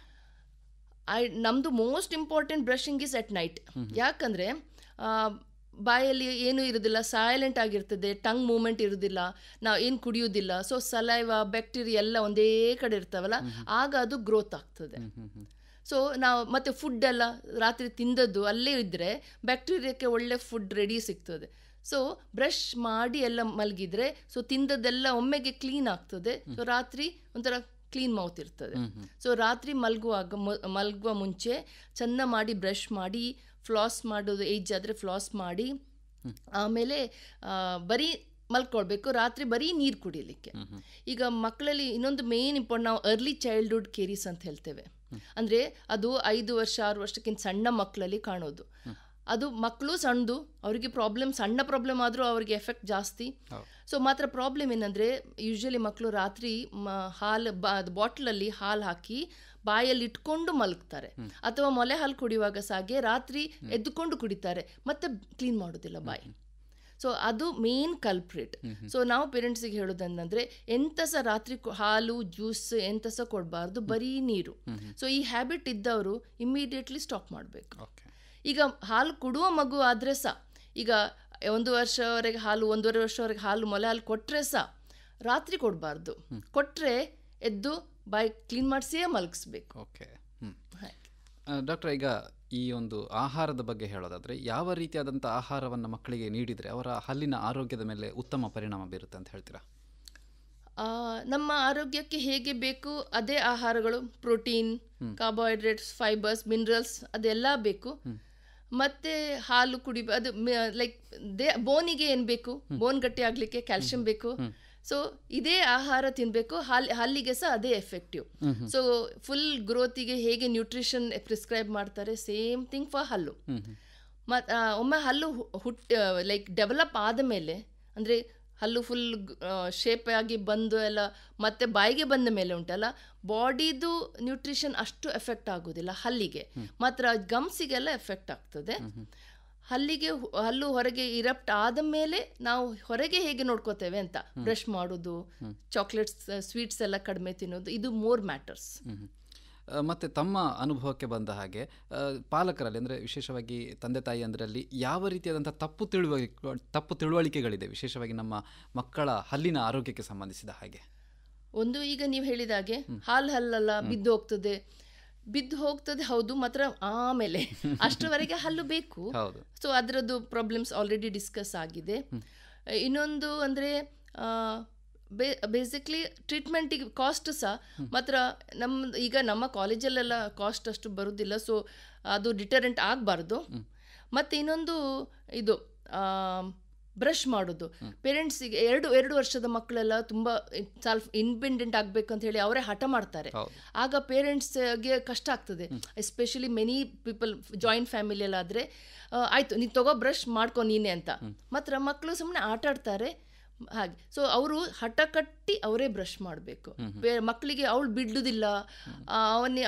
ನಮ್ಮದು most important brushing is at night. ಯಾಕಂದರೆ ಬಾಯಲ್ಲಿ ಏನೂ ಇರೋದಿಲ್ಲ, ಸೈಲೆಂಟ್ ಆಗಿರ್ತದೆ, ಟಂಗ್ ಮೂಮೆಂಟ್ ಇರೋದಿಲ್ಲ, ನಾವು ಏನು ಕುಡಿಯೋದಿಲ್ಲ. ಸೊ ಸಲೈವ ಬ್ಯಾಕ್ಟೀರಿಯಾ ಎಲ್ಲ ಒಂದೇ ಕಡೆ ಇರ್ತಾವಲ್ಲ, ಆಗ ಅದು ಗ್ರೋತ್ ಆಗ್ತದೆ. ಸೊ ನಾವು ಮತ್ತು ಫುಡ್ಡೆಲ್ಲ ರಾತ್ರಿ ತಿಂದದ್ದು ಅಲ್ಲೇ ಇದ್ದರೆ ಬ್ಯಾಕ್ಟೀರಿಯಾಕ್ಕೆ ಒಳ್ಳೆ ಫುಡ್ ರೆಡಿ ಸಿಗ್ತದೆ. ಸೊ ಬ್ರಷ್ ಮಾಡಿ ಎಲ್ಲ ಮಲಗಿದ್ರೆ ಸೊ ತಿಂದದ್ದೆಲ್ಲ ಒಮ್ಮೆಗೆ ಕ್ಲೀನ್ ಆಗ್ತದೆ. ಸೊ ರಾತ್ರಿ ಒಂಥರ ಕ್ಲೀನ್ ಮೌತ್ ಇರ್ತದೆ. ಸೊ ರಾತ್ರಿ ಮಲಗುವ ಮುಂಚೆ ಚೆಂದ ಮಾಡಿ ಬ್ರಷ್ ಮಾಡಿ, ಫ್ಲಾಸ್ ಮಾಡೋದು ಏಜ್ ಆದರೆ ಫ್ಲಾಸ್ ಮಾಡಿ, ಆಮೇಲೆ ಬರೀ ಮಲ್ಕೊಳ್ಬೇಕು. ರಾತ್ರಿ ಬರೀ ನೀರು ಕುಡಿಯಲಿಕ್ಕೆ. ಈಗ ಮಕ್ಕಳಲ್ಲಿ ಇನ್ನೊಂದು ಮೇನ್ ಇಂಪಾರ್ಟೆಂಟ್, ನಾವು ಅರ್ಲಿ ಚೈಲ್ಡ್ಹುಡ್ ಕೇರೀಸ್ ಅಂತ ಹೇಳ್ತೇವೆ. ಅಂದರೆ ಅದು 5 ವರ್ಷ 6 ವರ್ಷಕ್ಕಿಂತ ಸಣ್ಣ ಮಕ್ಕಳಲ್ಲಿ ಕಾಣೋದು. ಅದು ಮಕ್ಕಳು ಸಣ್ಣದು, ಅವರಿಗೆ ಸಣ್ಣ ಪ್ರಾಬ್ಲಮ್ ಆದರೂ ಅವರಿಗೆ ಎಫೆಕ್ಟ್ ಜಾಸ್ತಿ. ಸೊ ಮಾತ್ರ ಪ್ರಾಬ್ಲಮ್ ಏನಂದರೆ, ಯೂಶ್ವಲಿ ಮಕ್ಕಳು ರಾತ್ರಿ ಬಾಟ್ಲಲ್ಲಿ ಹಾಲು ಹಾಕಿ ಬಾಯಲ್ಲಿ ಇಟ್ಕೊಂಡು ಮಲಗ್ತಾರೆ, ಅಥವಾ ಮೊಲೆ ಹಾಲು ಕುಡಿಯುವಾಗ ಸಾಗೆ ರಾತ್ರಿ ಎದ್ದುಕೊಂಡು ಕುಡಿತಾರೆ, ಮತ್ತೆ ಕ್ಲೀನ್ ಮಾಡೋದಿಲ್ಲ ಬಾಯಿ. ಸೊ ಅದು ಮೇನ್ ಕಲ್ಪ್ರಿಟ್. ಸೊ ನಾವು ಪೇರೆಂಟ್ಸಿಗೆ ಹೇಳೋದಂದ್ರೆ ಎಂತ ಸಹ ರಾತ್ರಿ ಹಾಲು ಜ್ಯೂಸ್ ಎಂತ ಸಹ ಕೊಡಬಾರ್ದು, ಬರೀ ನೀರು. ಸೊ ಈ ಹ್ಯಾಬಿಟ್ ಇದ್ದವರು ಇಮ್ಮಿಡಿಯೇಟ್ಲಿ ಸ್ಟಾಪ್ ಮಾಡಬೇಕು. ಈಗ ಹಾಲು ಕೊಡುವ ಮಗು ಆದರೆ ಸಹ, ಈಗ 1 ವರ್ಷವರೆಗೆ ಹಾಲು 1.5 ವರ್ಷವರೆಗೆ ಹಾಲು ಮೊಲೆ ಹಾಲು ಕೊಟ್ಟರೆ ಸಹ ರಾತ್ರಿ ಕೊಡಬಾರ್ದು. ಕೊಟ್ಟರೆ ಎದ್ದು ಬಾಯಿ ಕ್ಲೀನ್ ಮಾಡಿಸಿಯೇ ಮಲಗಿಸ್ಬೇಕು. ಓಕೆ. ಡಾಕ್ಟರ್, ಈಗ ಈ ಒಂದು ಆಹಾರದ ಬಗ್ಗೆ ಹೇಳೋದಾದರೆ ಯಾವ ರೀತಿಯಾದಂಥ ಆಹಾರವನ್ನು ಮಕ್ಕಳಿಗೆ ನೀಡಿದರೆ ಅವರ ಹಲ್ಲಿನ ಆರೋಗ್ಯದ ಮೇಲೆ ಉತ್ತಮ ಪರಿಣಾಮ ಬೀರುತ್ತೆ ಅಂತ ಹೇಳ್ತೀರಾ? ನಮ್ಮ ಆರೋಗ್ಯಕ್ಕೆ ಹೇಗೆ ಬೇಕು ಅದೇ ಆಹಾರಗಳು, ಪ್ರೋಟೀನ್, ಕಾರ್ಬೋಹೈಡ್ರೇಟ್ಸ್, ಫೈಬರ್ಸ್, ಮಿನರಲ್ಸ್ ಅದೆಲ್ಲ ಬೇಕು. ಮತ್ತು ಹಾಲು ಅದು ಲೈಕ್ ಬೋನಿಗೆ ಏನು ಬೇಕು, ಬೋನ್ ಗಟ್ಟಿ ಆಗಲಿಕ್ಕೆ ಕ್ಯಾಲ್ಶಿಯಂ ಬೇಕು. ಸೊ ಇದೇ ಆಹಾರ ತಿನ್ನಬೇಕು. ಹಲ್ಲಿಗೆ ಸಹ ಅದೇ ಎಫೆಕ್ಟಿವ್. ಸೊ ಫುಲ್ ಗ್ರೋತಿಗೆ ಹೇಗೆ ನ್ಯೂಟ್ರಿಷನ್ ಪ್ರಿಸ್ಕ್ರೈಬ್ ಮಾಡ್ತಾರೆ, ಸೇಮ್ ಥಿಂಗ್ ಫಾರ್ ಹಲ್ಲು. ಒಮ್ಮೆ ಹಲ್ಲು ಲೈಕ್ ಡೆವಲಪ್ ಆದ ಮೇಲೆ, ಅಂದರೆ ಹಲ್ಲು ಫುಲ್ ಶೇಪ್ ಆಗಿ ಬಂದು ಎಲ್ಲ ಮತ್ತೆ ಬಾಯಿಗೆ ಬಂದ ಮೇಲೆ ಉಂಟಲ್ಲ, ಬಾಡಿದು ನ್ಯೂಟ್ರಿಷನ್ ಅಷ್ಟು ಎಫೆಕ್ಟ್ ಆಗೋದಿಲ್ಲ ಹಲ್ಲಿಗೆ, ಮಾತ್ರ ಗಮ್ಸಿಗೆಲ್ಲ ಎಫೆಕ್ಟ್ ಆಗ್ತದೆ. ಹಲ್ಲು ಹೊರಗೆ ಇರಪ್ಟ್ ಆದ ಮೇಲೆ ನಾವು ಹೊರಗೆ ಹೇಗೆ ನೋಡ್ಕೋತೇವೆ ಅಂತ, ಬ್ರಷ್ ಮಾಡೋದು, ಚಾಕ್ಲೇಟ್ಸ್ ಸ್ವೀಟ್ಸ್ ಎಲ್ಲ ಕಡಿಮೆ ತಿನ್ನೋದು, ಇದು ಮೋರ್ ಮ್ಯಾಟರ್ಸ್. ಮತ್ತು ತಮ್ಮ ಅನುಭವಕ್ಕೆ ಬಂದ ಹಾಗೆ ಪಾಲಕರಲ್ಲಿ, ಅಂದರೆ ವಿಶೇಷವಾಗಿ ತಂದೆ ತಾಯಿ ಅಂದರಲ್ಲಿ ಯಾವ ರೀತಿಯಾದಂಥ ತಪ್ಪು ತಿಳುವಳಿಕೆಗಳಿದೆ ವಿಶೇಷವಾಗಿ ನಮ್ಮ ಮಕ್ಕಳ ಹಲ್ಲಿನ ಆರೋಗ್ಯಕ್ಕೆ ಸಂಬಂಧಿಸಿದ ಹಾಗೆ? ಒಂದು, ಈಗ ನೀವು ಹೇಳಿದ ಹಾಗೆ ಹಲ್ಲಲ್ಲ ಬಿದ್ದು ಹೋಗ್ತದೆ ಹೌದು, ಮಾತ್ರ ಆಮೇಲೆ ಅಷ್ಟರವರೆಗೆ ಹಲ್ಲು ಬೇಕು. ಸೊ ಅದರದ್ದು ಪ್ರಾಬ್ಲಮ್ಸ್ ಆಲ್ರೆಡಿ ಡಿಸ್ಕಸ್ ಆಗಿದೆ. ಇನ್ನೊಂದು ಅಂದರೆ ಬೇಸಿಕ್ಲಿ ಟ್ರೀಟ್ಮೆಂಟಿಗೆ ಕಾಸ್ಟ್ ಸಹ ಮಾತ್ರ ಈಗ ನಮ್ಮ ಕಾಲೇಜಲ್ಲೆಲ್ಲ ಕಾಸ್ಟ್ ಅಷ್ಟು ಬರೋದಿಲ್ಲ. ಸೊ ಅದು ಡಿಟರೆಂಟ್ ಆಗಬಾರ್ದು. ಮತ್ತು ಇನ್ನೊಂದು ಇದು ಬ್ರಷ್ ಮಾಡೋದು. ಪೇರೆಂಟ್ಸಿಗೆ 2 ವರ್ಷದ ಮಕ್ಕಳೆಲ್ಲ ತುಂಬ ಸ್ವಲ್ಪ ಇಂಡಿಪೆಂಡೆಂಟ್ ಆಗಬೇಕು ಅಂತ ಹೇಳಿ ಅವರೇ ಹಠ ಮಾಡ್ತಾರೆ. ಆಗ ಪೇರೆಂಟ್ಸ್ಗೆ ಕಷ್ಟ ಆಗ್ತದೆ. ಎಸ್ಪೆಷಲಿ ಮೆನಿ ಪೀಪಲ್ ಜಾಯಿಂಟ್ ಫ್ಯಾಮಿಲಿಯಲ್ಲಾದರೆ ಆಯಿತು ನೀನು ತಗೋ ಬ್ರಷ್ ಮಾಡ್ಕೊ ನೀನೆ ಅಂತ, ಮಾತ್ರ ಮಕ್ಕಳು ಸುಮ್ಮನೆ ಆಟ ಆಡ್ತಾರೆ ಹಾಗೆ. ಸೊ ಅವರು ಹಠ ಕಟ್ಟಿ ಅವರೇ ಬ್ರಷ್ ಮಾಡಬೇಕು. ಮಕ್ಕಳಿಗೆ ಅವಳು ಬಿಡುವುದಿಲ್ಲ,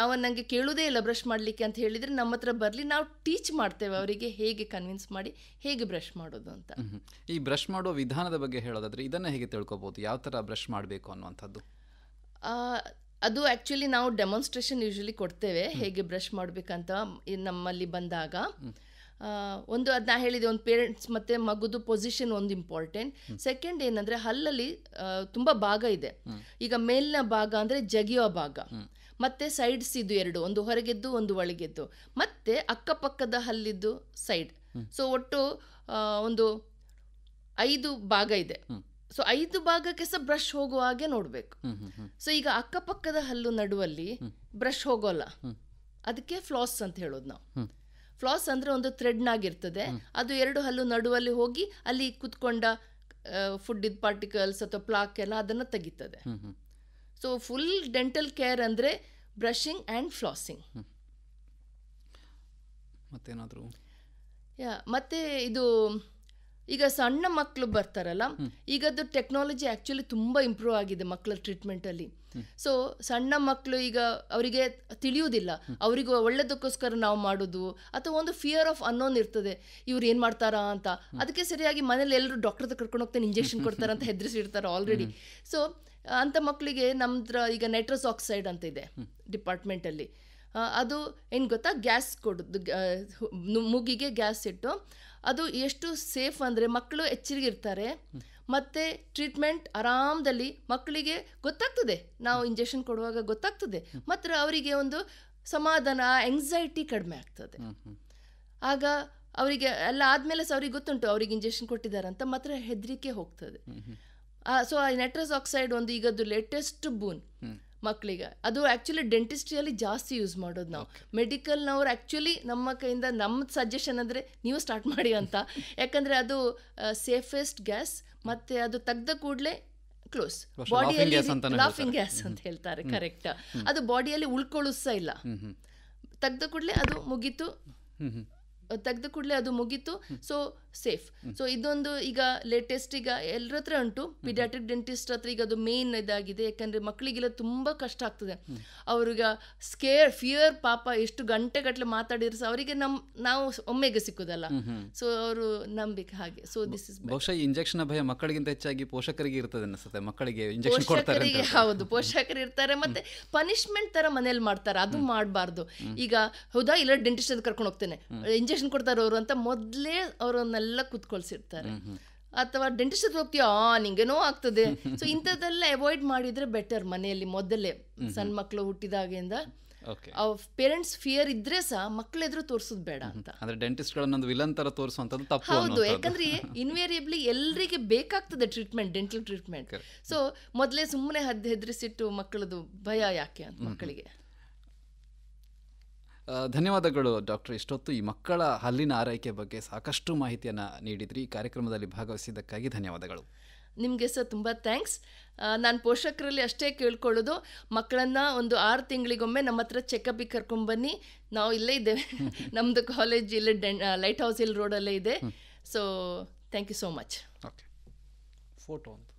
ಅವನ್ ನನಗೆ ಕೇಳೋದೇ ಇಲ್ಲ ಬ್ರಷ್ ಮಾಡಲಿಕ್ಕೆ ಅಂತ ಹೇಳಿದರೆ ನಮ್ಮ ಹತ್ರ ಬರಲಿ, ನಾವು ಟೀಚ್ ಮಾಡ್ತೇವೆ ಅವರಿಗೆ ಹೇಗೆ ಕನ್ವಿನ್ಸ್ ಮಾಡಿ ಹೇಗೆ ಬ್ರಷ್ ಮಾಡೋದು ಅಂತ. ಈ ಬ್ರಷ್ ಮಾಡುವ ವಿಧಾನದ ಬಗ್ಗೆ ಹೇಳೋದಾದ್ರೆ ಇದನ್ನು ಹೇಗೆ ತಿಳ್ಕೊಬೋದು, ಯಾವ ಥರ ಬ್ರಷ್ ಮಾಡಬೇಕು ಅನ್ನುವಂಥದ್ದು? ಅದು ಆ್ಯಕ್ಚುಲಿ ನಾವು ಡೆಮಾನ್ಸ್ಟ್ರೇಷನ್ ಯೂಶಲಿ ಕೊಡ್ತೇವೆ ಹೇಗೆ ಬ್ರಷ್ ಮಾಡಬೇಕಂತ ನಮ್ಮಲ್ಲಿ ಬಂದಾಗ. ಒಂದು ಅದನ್ನ ಹೇಳಿದೆ, ಒಂದು ಪೇರೆಂಟ್ಸ್ ಮತ್ತು ಮಗುದು ಪೊಸಿಷನ್ ಒಂದು ಇಂಪಾರ್ಟೆಂಟ್. ಸೆಕೆಂಡ್ ಏನಂದರೆ ಹಲ್ಲಲ್ಲಿ ತುಂಬ ಭಾಗ ಇದೆ. ಈಗ ಮೇಲಿನ ಭಾಗ ಅಂದರೆ ಜಗಿಯೋ ಭಾಗ, ಮತ್ತು ಸೈಡ್ಸ್ ಇದು 2, ಒಂದು ಹೊರಗೆದ್ದು ಒಂದು ಒಳಗೆದ್ದು, ಮತ್ತು ಅಕ್ಕಪಕ್ಕದ ಹಲ್ಲಿದ್ದು ಸೈಡ್. ಸೊ ಒಟ್ಟು ಒಂದು 5 ಭಾಗ ಇದೆ. ಸೊ 5 ಭಾಗಕ್ಕೆ ಸಹ ಬ್ರಷ್ ಹೋಗುವ ಹಾಗೆ ನೋಡಬೇಕು. ಸೊ ಈಗ ಅಕ್ಕಪಕ್ಕದ ಹಲ್ಲು ನಡುವಲ್ಲಿ ಬ್ರಷ್ ಹೋಗೋಲ್ಲ, ಅದಕ್ಕೆ ಫ್ಲಾಸ್ ಅಂತ ಹೇಳೋದು ನಾವು. ಫ್ಲಾಸ್ ಅಂದರೆ ಒಂದು ಥ್ರೆಡ್ನಾಗಿರ್ತದೆ, ಅದು 2 ಹಲ್ಲು ನಡುವಲ್ಲಿ ಹೋಗಿ ಅಲ್ಲಿ ಕುತ್ಕೊಂಡ ಫುಡ್ಡಿದ ಪಾರ್ಟಿಕಲ್ಸ್ ಅಥವಾ ಪ್ಲಾಕ್ ಎಲ್ಲ ಅದನ್ನು ತೆಗಿತದೆ. ಸೊ ಫುಲ್ ಡೆಂಟಲ್ ಕೇರ್ ಅಂದರೆ ಬ್ರಷಿಂಗ್ ಆ್ಯಂಡ್ ಫ್ಲಾಸಿಂಗ್. ಮತ್ತೇನಾದರೂ? ಮತ್ತು ಇದು ಈಗ ಸಣ್ಣ ಮಕ್ಕಳು ಬರ್ತಾರಲ್ಲ, ಈಗದ್ದು ಟೆಕ್ನಾಲಜಿ ಆ್ಯಕ್ಚುಲಿ ತುಂಬ ಇಂಪ್ರೂವ್ ಆಗಿದೆ ಮಕ್ಕಳ ಟ್ರೀಟ್ಮೆಂಟಲ್ಲಿ. ಸೊ ಸಣ್ಣ ಮಕ್ಕಳು ಈಗ ಅವರಿಗೆ ತಿಳಿಯುವುದಿಲ್ಲ, ಅವರಿಗೂ ಒಳ್ಳೆದಕ್ಕೋಸ್ಕರ ನಾವು ಮಾಡೋದು, ಅಥವಾ ಒಂದು ಫಿಯರ್ ಆಫ್ ಅನ್ನೋನ್ ಇರ್ತದೆ, ಇವ್ರು ಏನು ಮಾಡ್ತಾರಾ ಅಂತ. ಅದಕ್ಕೆ ಸರಿಯಾಗಿ ಮನೇಲಿ ಎಲ್ಲರೂ ಡಾಕ್ಟರ್ ಕರ್ಕೊಂಡು ಹೋಗ್ತಾನೆ ಇಂಜೆಕ್ಷನ್ ಕೊಡ್ತಾರೆ ಅಂತ ಹೆದರಿಸಿರ್ತಾರೆ ಆಲ್ರೆಡಿ. ಸೊ ಅಂಥ ಮಕ್ಕಳಿಗೆ ನಮ್ದ್ರ ಈಗ ನೈಟ್ರಸ್ ಆಕ್ಸೈಡ್ ಅಂತ ಇದೆ ಡಿಪಾರ್ಟ್ಮೆಂಟಲ್ಲಿ. ಅದು ಏನು ಗೊತ್ತಾ, ಗ್ಯಾಸ್ ಕೊಡೋದು, ಮೂಗಿಗೆ ಗ್ಯಾಸ್ ಇಟ್ಟು, ಅದು ಎಷ್ಟು ಸೇಫ್ ಅಂದರೆ ಮಕ್ಕಳು ಎಚ್ಚರಿಗಿರ್ತಾರೆ. ಮತ್ತು ಟ್ರೀಟ್ಮೆಂಟ್ ಆರಾಮದಲ್ಲಿ ಮಕ್ಕಳಿಗೆ ಗೊತ್ತಾಗ್ತದೆ, ನಾವು ಇಂಜೆಕ್ಷನ್ ಕೊಡುವಾಗ ಗೊತ್ತಾಗ್ತದೆ, ಮಾತ್ರ ಅವರಿಗೆ ಒಂದು ಸಮಾಧಾನ, ಎಂಗ್ಸೈಟಿ ಕಡಿಮೆ ಆಗ್ತದೆ. ಆಗ ಅವರಿಗೆ ಎಲ್ಲ ಆದಮೇಲೆ ಸಹ ಅವ್ರಿಗೆ ಗೊತ್ತುಂಟು ಅವ್ರಿಗೆ ಇಂಜೆಕ್ಷನ್ ಕೊಟ್ಟಿದ್ದಾರೆ ಅಂತ, ಮಾತ್ರ ಹೆದರಿಕೆ ಹೋಗ್ತದೆ. ಸೊ ಆ ನೈಟ್ರಸ್ ಆಕ್ಸೈಡ್ ಒಂದು ಈಗದ್ದು ಲೇಟೆಸ್ಟ್ ಬೂನ್ ಮಕ್ಕಳಿಗೆ. ಅದು ಆ್ಯಕ್ಚುಲಿ ಡೆಂಟಿಸ್ಟ್ರಿಯಲ್ಲಿ ಜಾಸ್ತಿ ಯೂಸ್ ಮಾಡೋದು ನಾವು. ಮೆಡಿಕಲ್ನವ್ರು ಆ್ಯಕ್ಚುಲಿ ನಮ್ಮ ಕೈಯಿಂದ ನಮ್ಮ ಸಜೆಷನ್ ಅಂದರೆ ನೀವು ಸ್ಟಾರ್ಟ್ ಮಾಡಿ ಅಂತ, ಯಾಕಂದರೆ ಅದು ಸೇಫೆಸ್ಟ್ ಗ್ಯಾಸ್, ಮತ್ತು ಅದು ತೆಗ್ದ ಕೂಡಲೇ ಕ್ಲೋಸ್ ಬಾಡಿಯಲ್ಲಿ ಲಾಫಿಂಗ್ ಗ್ಯಾಸ್ ಅಂತ ಹೇಳ್ತಾರೆ, ಕರೆಕ್ಟ್. ಅದು ಬಾಡಿಯಲ್ಲಿ ಉಳ್ಕೊಳ್ಳೋದು ಸಹ ಇಲ್ಲ, ತೆಗ್ದ ಕೂಡಲೇ ಅದು ಮುಗೀತು. So safe. ಸೊ ಇದೊಂದು ಈಗ ಲೇಟೆಸ್ಟ್ ಈಗ ಎಲ್ಲರ ಹತ್ರ ಉಂಟು, ಪಿಡಿಯಾಟ್ರಿಕ್ ಡೆಂಟಿಸ್ಟ್ ಹತ್ರ ಈಗ ಅದು ಮೇನ್ ಇದಾಗಿದೆ. ಯಾಕಂದರೆ ಮಕ್ಕಳಿಗೆಲ್ಲ ತುಂಬ ಕಷ್ಟ ಆಗ್ತದೆ. ಅವ್ರಿಗೆ ಫಿಯರ್ ಪಾಪ ಎಷ್ಟು ಗಂಟೆಗಟ್ಟಲೆ ಮಾತಾಡಿದ್ರೆ ಸಹ ಅವರಿಗೆ ನಾವು ಒಮ್ಮೆಗೆ ಸಿಕ್ಕುದಲ್ಲ. ಸೊ ಅವರು ನಂಬಿಕೆ ಹಾಗೆ. ಸೊ ದಿಸ್ ಇಸ್ ಬಹುಶಃ ಇಂಜೆಕ್ಷನ್ ಭಯ ಮಕ್ಕಳಿಗಿಂತ ಹೆಚ್ಚಾಗಿ ಪೋಷಕರಿಗೆ ಇರ್ತದೆ ಅನಿಸುತ್ತೆ. ಮಕ್ಕಳಿಗೆ ಇಂಜೆಕ್ಷನ್ ಕೊಡ್ತಾರೆ, ಹೌದು, ಪೋಷಕರು ಇರ್ತಾರೆ. ಮತ್ತೆ ಪನಿಷ್ಮೆಂಟ್ ತರ ಮನೇಲಿ ಮಾಡ್ತಾರೆ, ಅದು ಮಾಡಬಾರ್ದು. ಈಗ ಹೌದಾ ಇಲ್ಲ ಡೆಂಟಿಸ್ಟ್ ಅಂತ ಕರ್ಕೊಂಡು ಹೋಗ್ತೇನೆ, ಇಂಜೆಕ್ಷನ್ ಕೊಡ್ತಾರೆ ಅವರು ಅಂತ ಮೊದಲೇ ಅವರನ್ನೆಲ್ಲ ಕುತ್ಕೊಳ್ಸಿರ್ತಾರೆ. ಅಥವಾ ಡೆಂಟಿಸ್ಟ್ ಹತ್ರ ಹೋಗ್ತೀಯಾ ನಿಂಗೇನೋ ಆಗ್ತದೆ. ಸೊ ಇಂಥದ್ದೆಲ್ಲ ಅವಾಯ್ಡ್ ಮಾಡಿದ್ರೆ ಬೆಟರ್. ಮನೆಯಲ್ಲಿ ಮೊದಲೇ ಸಣ್ಣ ಮಕ್ಕಳು ಹುಟ್ಟಿದಾಗಿಂದ ಪೇರೆಂಟ್ಸ್ ಫಿಯರ್ ಇದ್ರೆ ಸಹ ಮಕ್ಕಳೆದ್ರು ತೋರಿಸೋದು ಬೇಡ ಅಂತ. ಅಂದ್ರೆ ಡೆಂಟಿಸ್ಟ್ ಗಳನ್ನೊಂದು ವಿಲನ್ ತರ ತೋರಿಸುವಂತದ್ದು ತಪ್ಪು. ಹೌದು, ಯಾಕಂದ್ರೆ ಇನ್ವೇರಿಯಬ್ಲಿ ಎಲ್ಲರಿಗೆ ಬೇಕಾಗ್ತದೆ ಟ್ರೀಟ್ಮೆಂಟ್, ಡೆಂಟಲ್ ಟ್ರೀಟ್ಮೆಂಟ್. ಸೊ ಮೊದಲೇ ಸುಮ್ಮನೆ ಹೆದರಿಸಿಟ್ಟು ಮಕ್ಕಳದು ಭಯ ಯಾಕೆ ಅಂತ ಮಕ್ಕಳಿಗೆ. ಧನ್ಯವಾದಗಳು ಡಾಕ್ಟರ್. ಇಷ್ಟೊತ್ತು ಈ ಮಕ್ಕಳ ಹಲ್ಲಿನ ಆರೈಕೆ ಬಗ್ಗೆ ಸಾಕಷ್ಟು ಮಾಹಿತಿಯನ್ನು ನೀಡಿದ್ರಿ. ಈ ಕಾರ್ಯಕ್ರಮದಲ್ಲಿ ಭಾಗವಹಿಸಿದ್ದಕ್ಕಾಗಿ ಧನ್ಯವಾದಗಳು. ನಿಮಗೆ ಸಹ ತುಂಬ ಥ್ಯಾಂಕ್ಸ್. ನಾನು ಪೋಷಕರಲ್ಲಿ ಅಷ್ಟೇ ಕೇಳ್ಕೊಳ್ಳೋದು, ಮಕ್ಕಳನ್ನು ಒಂದು 6 ತಿಂಗಳಿಗೊಮ್ಮೆ ನಮ್ಮ ಹತ್ರ ಚೆಕಪಿಗೆ ಕರ್ಕೊಂಡ್ಬನ್ನಿ. ನಾವು ಇಲ್ಲೇ ಇದ್ದೇವೆ, ನಮ್ಮದು ಕಾಲೇಜ್ ಇಲ್ಲೇ ಲೈಟ್ ಹೌಸ್ ಹಿಲ್ ರೋಡಲ್ಲೇ ಇದೆ. So thank you so much. Okay, photo ಅಂತ